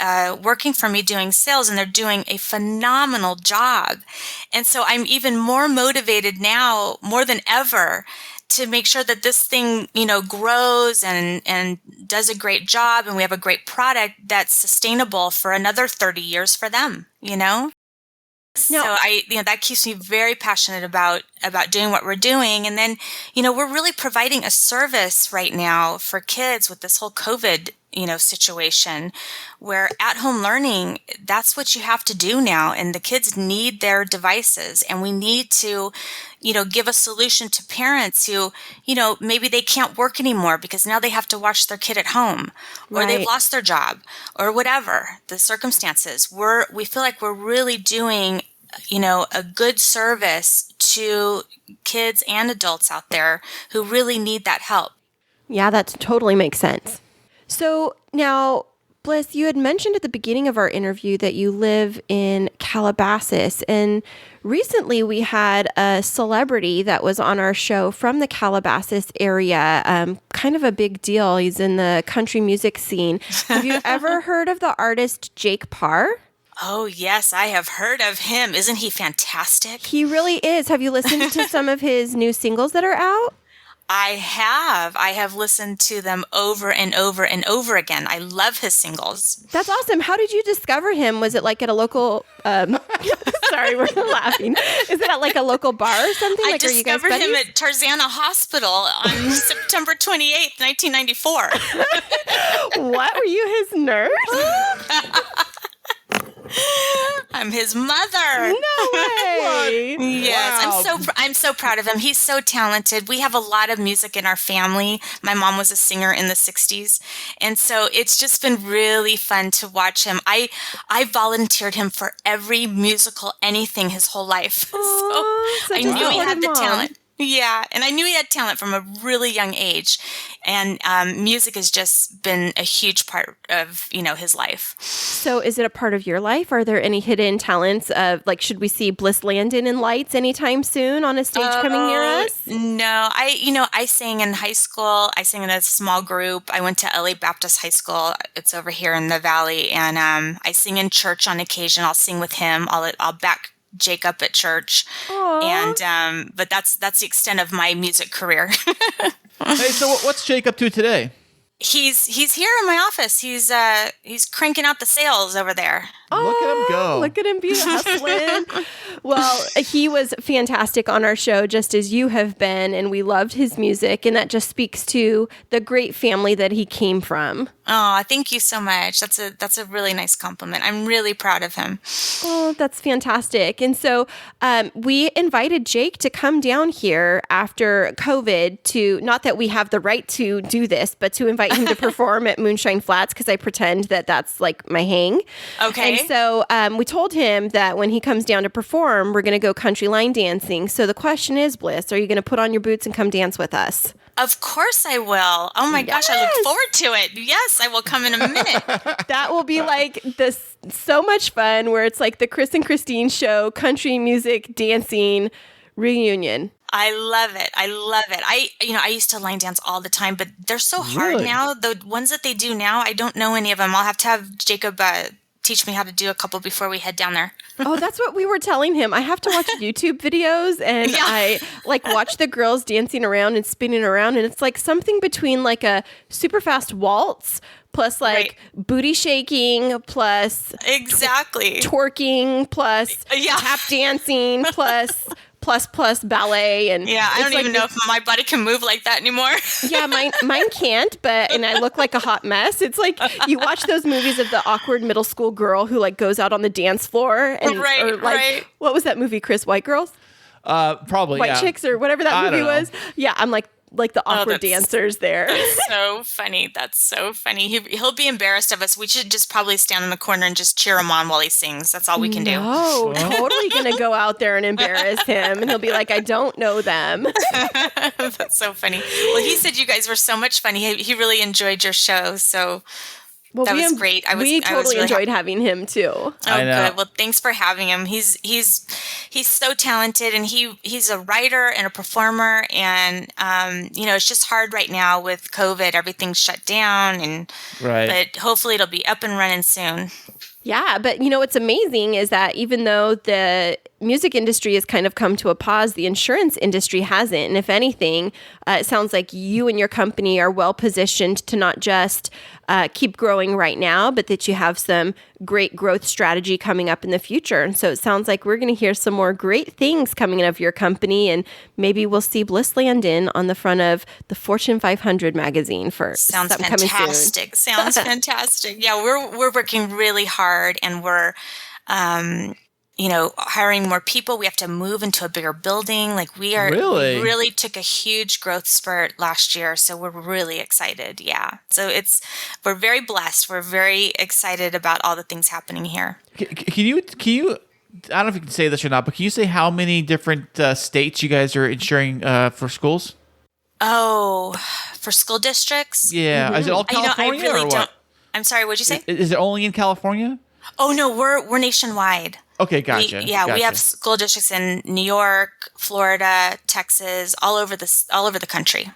working for me doing sales, and they're doing a phenomenal job. And so I'm even more motivated now, more than ever, to make sure that this thing, grows and does a great job, and we have a great product that's sustainable for another 30 years for them, So that keeps me very passionate about doing what we're doing. And then, we're really providing a service right now for kids with this whole COVID, situation where at-home learning, that's what you have to do now. And the kids need their devices, and we need to, give a solution to parents who, maybe they can't work anymore because now they have to watch their kid at home, or they've lost their job, or whatever the circumstances. We feel like we're really doing, a good service to kids and adults out there who really need that help. Yeah, that totally makes sense. So now, Bliss, you had mentioned at the beginning of our interview that you live in Calabasas, and recently we had a celebrity that was on our show from the Calabasas area, kind of a big deal. He's in the country music scene. Have you ever heard of the artist Jake Parr? Oh, yes, I have heard of him. Isn't he fantastic? He really is. Have you listened to some of his new singles that are out? I have listened to them over and over and over again. I love his singles. That's awesome. How did you discover him? Was it like at a local, sorry, we're laughing. Is it at like a local bar or something? I discovered him at Tarzana Hospital on September 28th, 1994. What? Were you his nurse? I'm his mother. No way. Yes, Wow. I'm so proud of him. He's so talented. We have a lot of music in our family. My mom was a singer in the 60s. And so it's just been really fun to watch him. I volunteered him for every musical anything his whole life. So I knew he had the talent. Yeah, and I knew he had talent from a really young age, and music has just been a huge part of, his life. So is it a part of your life? Are there any hidden talents of, like, should we see Bliss Landon in lights anytime soon on a stage coming near us? No, I sang in high school. I sang in a small group. I went to LA Baptist High School. It's over here in the Valley, and I sing in church on occasion. I'll sing with him. I'll back Jake up at church. Aww. And but that's the extent of my music career. Hey, so what's Jake up to today? He's here in my office. He's cranking out the sales over there. Look at him go. Look at him be hustling. Well, he was fantastic on our show, just as you have been, and we loved his music, and that just speaks to the great family that he came from. Oh, thank you so much. That's a really nice compliment. I'm really proud of him. Oh, that's fantastic. And so we invited Jake to come down here after COVID to, not that we have the right to do this, but to invite him to perform at Moonshine Flats, because I pretend that that's like my hang. Okay. And so we told him that when he comes down to perform, we're going to go country line dancing. So the question is, Bliss, are you going to put on your boots and come dance with us? Of course I will. Oh my gosh, I look forward to it. Yes, I will come in a minute. That will be like this, so much fun, where it's like the Chris and Christine show, country music, dancing reunion. I love it. I used to line dance all the time, but they're so hard now. The ones that they do now, I don't know any of them. I'll have to have Jacob teach me how to do a couple before we head down there. Oh, that's what we were telling him. I have to watch YouTube videos, and I watch the girls dancing around and spinning around, and it's like something between like a super fast waltz plus booty shaking plus exactly twerking plus tap dancing plus ballet. And I don't even know if my body can move like that anymore. Yeah, mine can't, and I look like a hot mess. It's like you watch those movies of the awkward middle school girl who like goes out on the dance floor and what was that movie, Chris? White Girls? Probably White Chicks or whatever that movie was. Yeah, I'm like the awkward dancers there. That's so funny. That's so funny. He'll be embarrassed of us. We should just probably stand in the corner and just cheer him on while he sings. That's all we can do. Oh, totally going to go out there and embarrass him. And he'll be like, I don't know them. That's so funny. Well, he said you guys were so much fun. He really enjoyed your show. So that was great. We totally enjoyed having him too. Oh, good. Well, thanks for having him. He's so talented, and he's a writer and a performer. And it's just hard right now with COVID. Everything's shut down, but hopefully it'll be up and running soon. Yeah, but what's amazing is that even though the music industry has kind of come to a pause, the insurance industry hasn't. And if anything, it sounds like you and your company are well positioned to not just keep growing right now, but that you have some great growth strategy coming up in the future. And so it sounds like we're going to hear some more great things coming out of your company, and maybe we'll see Bliss Landon on the front of the Fortune 500 magazine for Sounds something coming soon. fantastic. Sounds fantastic. Yeah, we're working really hard, and we're hiring more people. We have to move into a bigger building. Like we really took a huge growth spurt last year. So we're really excited. Yeah. So we're very blessed. We're very excited about all the things happening here. Can you, I don't know if you can say this or not, but can you say how many different states you guys are insuring for schools? Oh, for school districts? Yeah. Mm-hmm. Is it all California or what? I'm sorry, what'd you say? Is it only in California? Oh, no, we're nationwide. Okay, gotcha. We have school districts in New York, Florida, Texas, all over the country.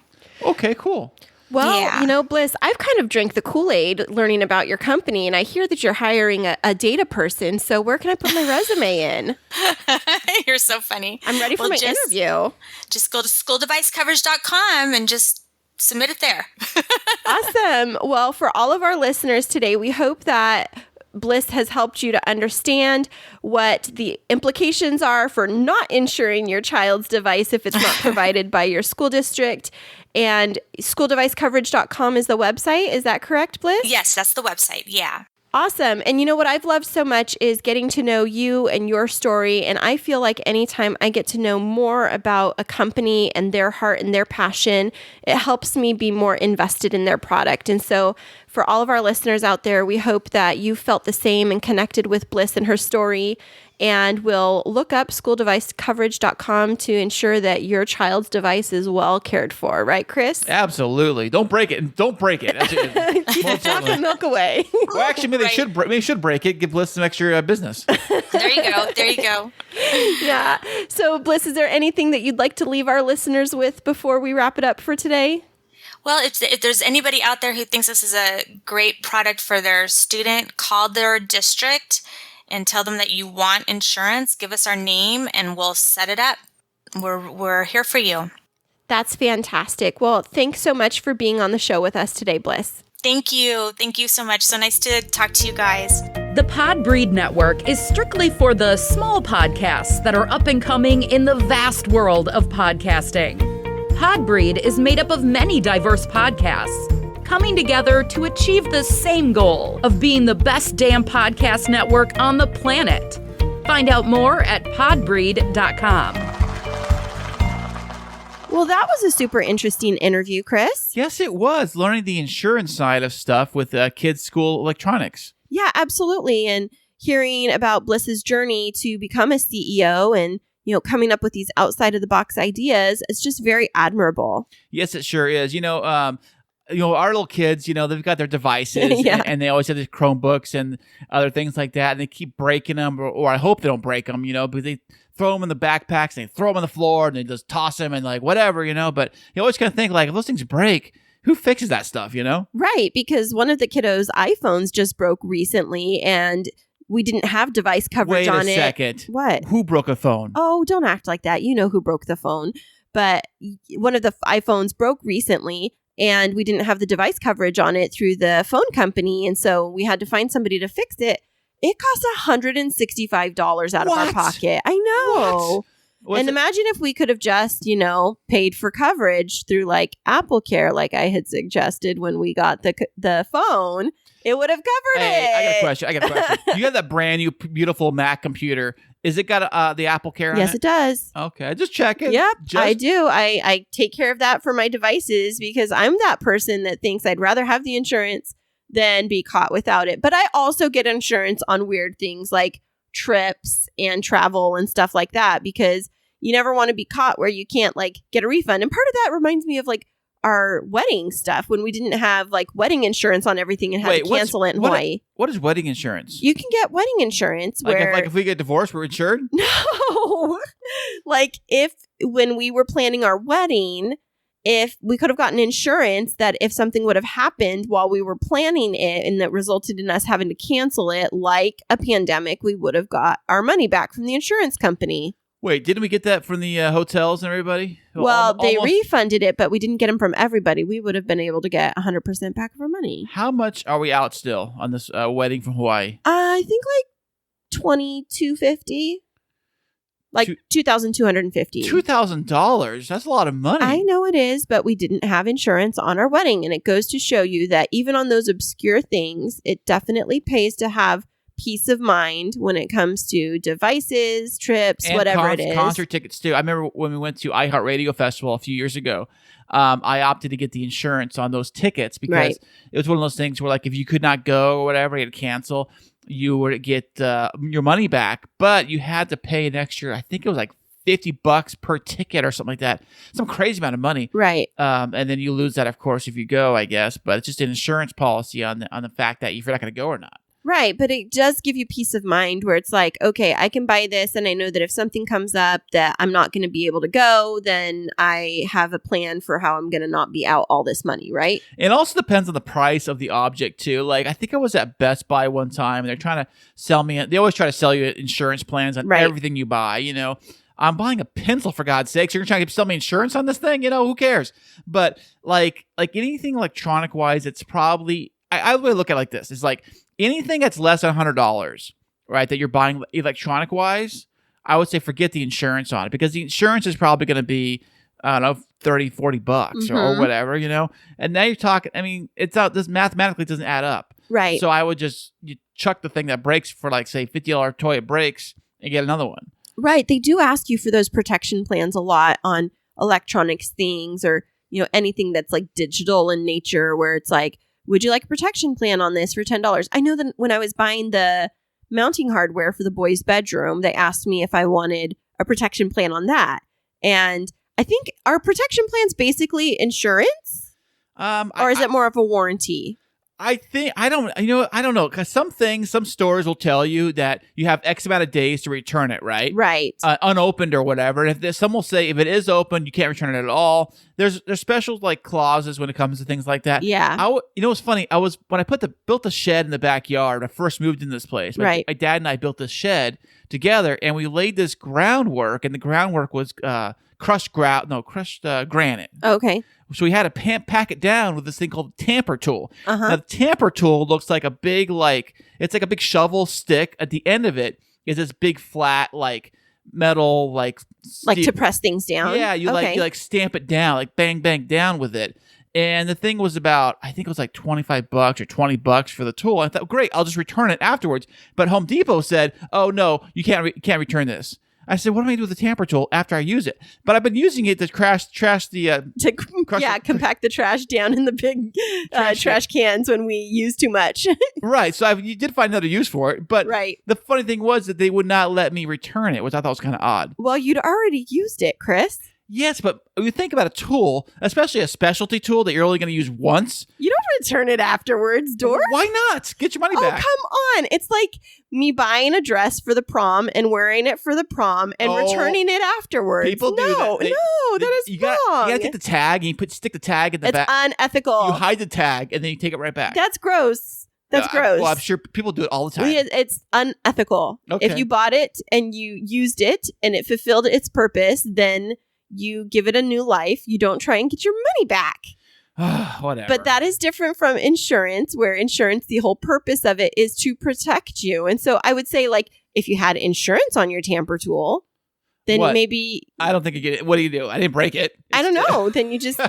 Okay, cool. Well, Bliss, I've kind of drank the Kool-Aid learning about your company, and I hear that you're hiring a data person. So where can I put my resume in? You're so funny. I'm ready for my interview. Just go to schooldevicecoverage.com and just submit it there. Awesome. Well, for all of our listeners today, we hope that Bliss has helped you to understand what the implications are for not insuring your child's device if it's not provided by your school district. And schooldevicecoverage.com is the website. Is that correct, Bliss? Yes, that's the website. Yeah. Awesome. And what I've loved so much is getting to know you and your story. And I feel like anytime I get to know more about a company and their heart and their passion, it helps me be more invested in their product. And so for all of our listeners out there, we hope that you felt the same and connected with Bliss and her story. And we'll look up schooldevicecoverage.com to ensure that your child's device is well cared for. Right, Chris? Absolutely. Don't break it. Don't break it. Keep the chocolate milk away. Well, actually, maybe they should break it. Give Bliss some extra business. There you go. Yeah. So, Bliss, is there anything that you'd like to leave our listeners with before we wrap it up for today? Well, if there's anybody out there who thinks this is a great product for their student, call their district and tell them that you want insurance. Give us our name and we'll set it up. We're here for you. That's fantastic. Well, thanks so much for being on the show with us today, Bliss. Thank you. Thank you so much. So nice to talk to you guys. The Podbreed Network is strictly for the small podcasts that are up and coming in the vast world of podcasting. Podbreed is made up of many diverse podcasts coming together to achieve the same goal of being the best damn podcast network on the planet. Find out more at podbreed.com. Well, that was a super interesting interview, Chris. Yes, it was. Learning the insurance side of stuff with kids' school electronics. Yeah, absolutely. And hearing about Bliss's journey to become a CEO and coming up with these outside of the box ideas, it's just very admirable. Yes, it sure is. Our little kids, they've got their devices yeah. and they always have these Chromebooks and other things like that. And they keep breaking them, or I hope they don't break them, because they throw them in the backpacks and they throw them on the floor and they just toss them and whatever, But you always kind of think if those things break, who fixes that stuff, Right, because one of the kiddos' iPhones just broke recently and we didn't have device coverage on it. Wait a second. What? Who broke a phone? Oh, don't act like that. You know who broke the phone. But one of the iPhones broke recently and we didn't have the device coverage on it through the phone company. And so we had to find somebody to fix it. It cost $165 out of our pocket. I know. And imagine if we could have just, paid for coverage through Apple Care, like I had suggested when we got the phone. It would have covered it. I got a question. You have that brand new, beautiful Mac computer. Is it got the Apple Care on it? Yes, it does. Okay, just checking. Yep, I do. I take care of that for my devices because I'm that person that thinks I'd rather have the insurance than be caught without it. But I also get insurance on weird things like trips and travel and stuff like that because you never want to be caught where you can't get a refund. And part of that reminds me of our wedding stuff when we didn't have wedding insurance on everything and had to cancel it in Hawaii. What is wedding insurance? You can get wedding insurance where if we get divorced, we're insured? No. If when we were planning our wedding if we could have gotten insurance that if something would have happened while we were planning it and that resulted in us having to cancel it, like a pandemic, we would have got our money back from the insurance company. Wait, didn't we get that from the hotels and everybody? Well, they refunded it, but we didn't get them from everybody. We would have been able to get 100% back of our money. How much are we out still on this wedding from Hawaii? I think like $2,250. Like $2,250. $2,000? That's a lot of money. I know it is, but we didn't have insurance on our wedding. And it goes to show you that even on those obscure things, it definitely pays to have peace of mind when it comes to devices, trips, and whatever it is. Concert tickets too. I remember when we went to iHeartRadio Festival a few years ago, I opted to get the insurance on those tickets because it was one of those things where like if you could not go or whatever, you had to cancel, you would get your money back, but you had to pay an extra, I think it was like $50 per ticket or something like that. Some crazy amount of money. Right. And then you lose that, of course, if you go, I guess. But it's just an insurance policy on the fact that if you're not going to go or not. Right. But it does give you peace of mind where it's like, okay, I can buy this. And I know that if something comes up that I'm not going to be able to go, then I have a plan for how I'm going to not be out all this money. Right. It also depends on the price of the object, too. Like, I think I was at Best Buy one time and they're trying to sell me. They always try to sell you insurance plans on everything you buy, you know. I'm buying a pencil, for God's sakes. You're trying to sell me insurance on this thing? You know, who cares? But like anything electronic wise, it's probably, I would look at it like this. It's like anything that's less than $100, right, that you're buying electronic wise, I would say forget the insurance on it because the insurance is probably going to be, I don't know, $30-$40 or whatever, you know? And now you're talking, I mean, it's out, this mathematically doesn't add up. Right. So I would just chuck the thing that breaks for like, say, $50 toy, it breaks and get another one. Right. They do ask you for those protection plans a lot on electronics things or, you know, anything that's like digital in nature where it's like, would you like a protection plan on this for $10? I know that when I was buying the mounting hardware for the boys' bedroom, they asked me if I wanted a protection plan on that. And I think our protection plan's basically insurance or is it more of a warranty? I don't know. Because some stores will tell you that you have X amount of days to return it, right? Right. Unopened or whatever. And some will say if it is open, you can't return it at all. There's special like clauses when it comes to things like that. Yeah. You know what's funny? When I built the shed in the backyard, when I first moved in this place. My dad and I built this shed together, and we laid this groundwork, and the groundwork was crushed granite. Okay. So we had to pack it down with this thing called a tamper tool. Now, the tamper tool looks like a big, it's like a big shovel stick. At the end of it is this big flat, metal, like to press things down? Yeah, you stamp it down, like bang, bang down with it. And the thing was about, I think it was like $25 or $20 for the tool. I thought, great, I'll just return it afterwards. But Home Depot said, oh, no, you can't return this. I said, what do I do with the tamper tool after I use it? But I've been using it to trash the... compact the trash down in the big trash cans when we use too much. Right. So you did find another use for it. But the funny thing was that they would not let me return it, which I thought was kind of odd. Well, you'd already used it, Chris. Yes, but you think about a tool, especially a specialty tool that you're only going to use once. You don't return it afterwards, Dor. Why not? Get your money back. Oh, come on. It's like me buying a dress for the prom and wearing it for the prom and returning it afterwards. People do that. That is wrong. You got to get the tag and you stick the tag in the back. It's unethical. You hide the tag and then you take it right back. That's gross. That's gross. Well, I'm sure people do it all the time. It's unethical. Okay. If you bought it and you used it and it fulfilled its purpose, then you give it a new life. You don't try and get your money back. Whatever. But that is different from insurance, where insurance, the whole purpose of it is to protect you. And so I would say, if you had insurance on your tamper tool, then maybe... I don't think you get it. What do you do? I didn't break it. I don't know. Then you just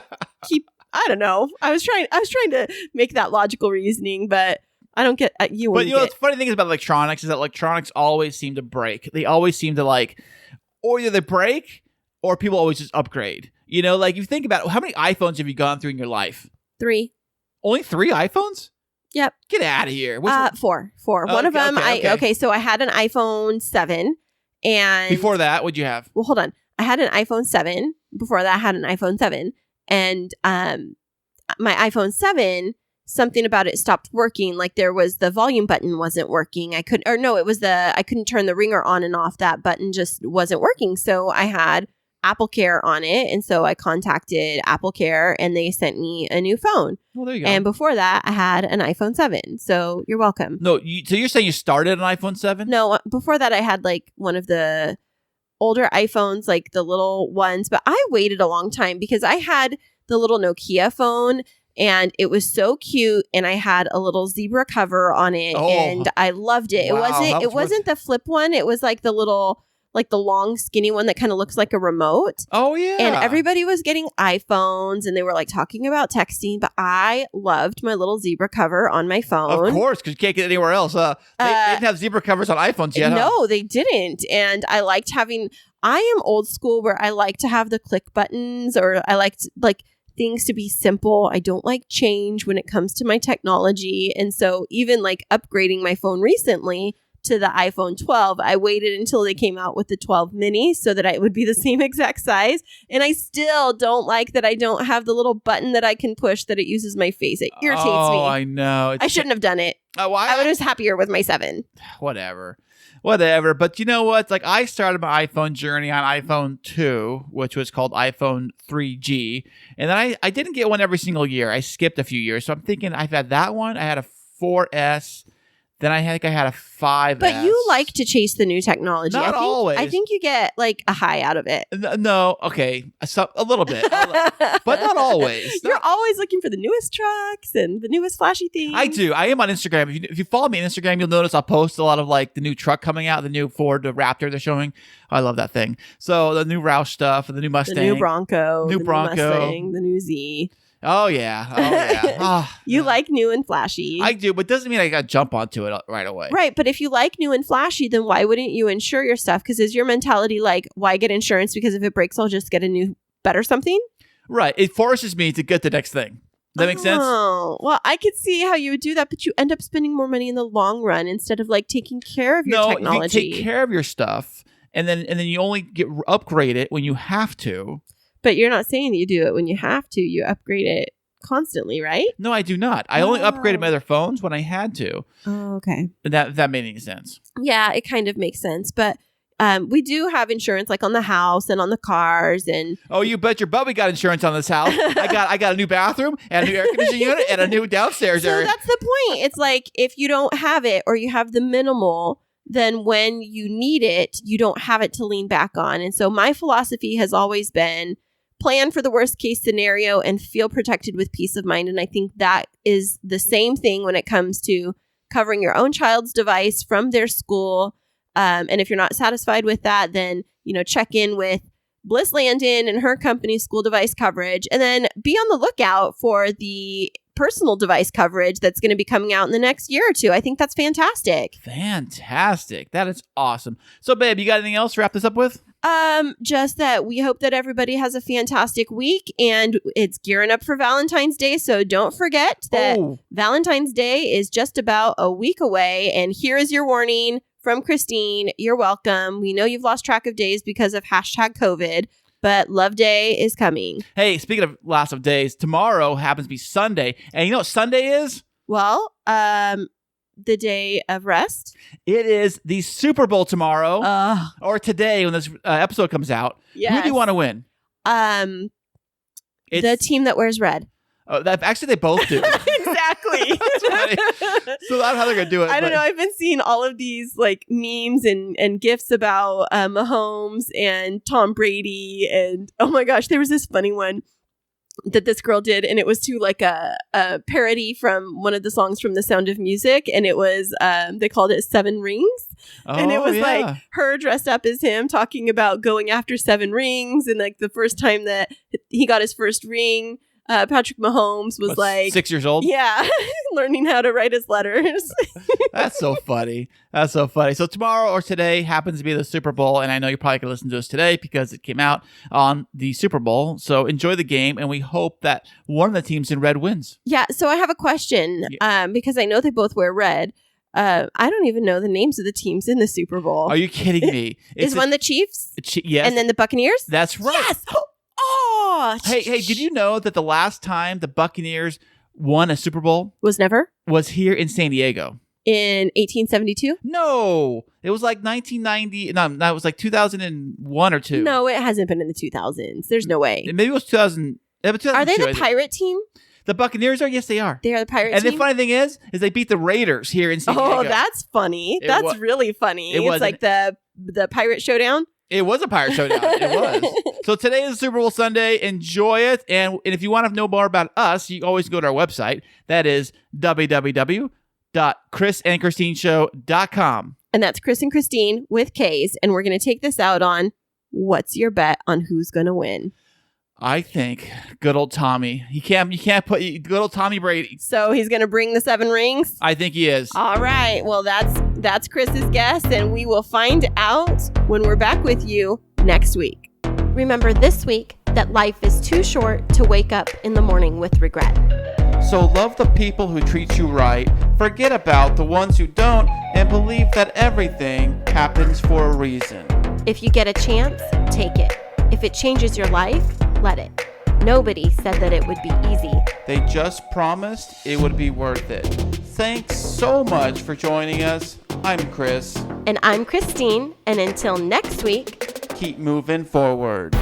keep... I don't know. I was trying to make that logical reasoning, but I don't get... you But the funny thing is about electronics is that electronics always seem to break. They always seem to or either they break... or people always just upgrade. You know, you think about it, how many iPhones have you gone through in your life? 3. Only 3 iPhones? Yep. Get out of here. 4. One of them, so I had an iPhone 7. And before that, what'd you have? Well, hold on. I had an iPhone 7. Before that, I had an iPhone 7. And my iPhone 7, something about it stopped working. There was the volume button wasn't working. I couldn't turn the ringer on and off. That button just wasn't working. So I had Apple Care on it. And so I contacted Apple Care and they sent me a new phone. Well, there you go. And before that, I had an iPhone 7. So you're welcome. No, so you're saying you started an iPhone 7? No, before that, I had like one of the older iPhones, like the little ones. But I waited a long time because I had the little Nokia phone and it was so cute. And I had a little zebra cover on it and I loved it. Wow, It wasn't the flip one. It was like the little, like the long skinny one that kind of looks like a remote. Oh, yeah. And everybody was getting iPhones and they were like talking about texting, but I loved my little zebra cover on my phone. Of course, because you can't get it anywhere else. They didn't have zebra covers on iPhones yet. No, they didn't. And I liked I am old school where I like to have the click buttons, or I like things to be simple. I don't like change when it comes to my technology. And so even like upgrading my phone recently to the iPhone 12, I waited until they came out with the 12 mini so that it would be the same exact size. And I still don't like that I don't have the little button that I can push that it uses my face. It irritates me. Oh, I know. I shouldn't have done it. I was happier with my 7. Whatever. But you know what? Like, I started my iPhone journey on iPhone 2, which was called iPhone 3G. And then I didn't get one every single year. I skipped a few years. So I'm thinking I've had that one. I had a 4S. Then I had a 5S. But you like to chase the new technology. Not always. I think you get like a high out of it. No, okay. A little bit. But not always. You're always looking for the newest trucks and the newest flashy things. I do. I am on Instagram. If you follow me on Instagram, you'll notice I'll post a lot of like the new truck coming out, the new Ford Raptor they're showing. I love that thing. So the new Roush stuff, and the new Mustang. The new Bronco. New Mustang, the new Z. Oh, yeah. You like new and flashy. I do, but doesn't mean I got to jump onto it right away. Right. But if you like new and flashy, then why wouldn't you insure your stuff? Because is your mentality like, why get insurance? Because if it breaks, I'll just get a new, better something? Right. It forces me to get the next thing. Does that make sense? Oh, well, I could see how you would do that, but you end up spending more money in the long run instead of like taking care of your technology. You take care of your stuff, and then you only upgrade it when you have to. But you're not saying that you do it when you have to. You upgrade it constantly, right? No, I do not. I only upgraded my other phones when I had to. Oh, okay. That made any sense. Yeah, it kind of makes sense. But we do have insurance like on the house and on the cars. And oh, you bet your butt we got insurance on this house. I got a new bathroom and a new air conditioning unit and a new downstairs area. So that's the point. It's like if you don't have it or you have the minimal, then when you need it, you don't have it to lean back on. And so my philosophy has always been plan for the worst case scenario and feel protected with peace of mind. And I think that is the same thing when it comes to covering your own child's device from their school. And if you're not satisfied with that, then, check in with Bliss Landon and her company's school device coverage, and then be on the lookout for the personal device coverage that's going to be coming out in the next year or two. I think that's fantastic. Fantastic. That is awesome. So, babe, you got anything else to wrap this up with? Just that we hope that everybody has a fantastic week, and it's gearing up for Valentine's Day. So don't forget that Valentine's Day is just about a week away. And here is your warning from Christine. You're welcome. We know you've lost track of days because of #COVID, but Love Day is coming. Hey, speaking of loss of days, tomorrow happens to be Sunday. And you know what Sunday is? Well, the day of rest. It is the Super Bowl tomorrow, or today when this episode comes out. Yes. Who do you want to win? The team that wears red. Actually, they both do. Exactly. So that's how they're gonna do it. I don't know. I've been seeing all of these like memes and gifs about Mahomes and Tom Brady, and oh my gosh, there was this funny one that this girl did, and it was to like a parody from one of the songs from The Sound of Music, and it was they called it 7 Rings, and it was like her dressed up as him talking about going after 7 rings, and like the first time that he got his first ring, Patrick Mahomes was like 6 years old. Yeah, learning how to write his letters. That's so funny. So tomorrow or today happens to be the Super Bowl, and I know you're probably going to listen to us today because it came out on the Super Bowl. So enjoy the game, and we hope that one of the teams in red wins. Yeah, so I have a question because I know they both wear red. I don't even know the names of the teams in the Super Bowl. Are you kidding me? Is one the Chiefs? Yes. And then the Buccaneers? That's right. Yes! Oh! Hey, did you know that the last time the Buccaneers won a Super Bowl was never? Was here in San Diego? In 1872? No, it was like 1990. No, it was like 2001 or 2. No, it hasn't been in the 2000s. There's no way. Maybe it was 2000. Yeah, but 2002, Are they I the think. pirate team? The Buccaneers are? Yes, they are. They are the pirate And team? the funny thing is they beat the Raiders here in San Diego. Oh, that's funny. That's really funny. It's like the pirate showdown. It was a pirate showdown. It was. So today is Super Bowl Sunday. Enjoy it. And if you want to know more about us, you always go to our website. That is www.chrisandchristineshow.com. And that's Chris and Christine with K's. And we're going to take this out on what's your bet on who's going to win? I think good old Tommy. You can't put good old Tommy Brady. So he's going to bring the 7 rings? I think he is. All right. Well, that's Chris's guess, and we will find out when we're back with you next week. Remember this week that life is too short to wake up in the morning with regret. So love the people who treat you right, forget about the ones who don't, and believe that everything happens for a reason. If you get a chance, take it. If it changes your life, let it. Nobody said that it would be easy. They just promised it would be worth it. Thanks so much for joining us. I'm Chris. And I'm Christine. And until next week, keep moving forward.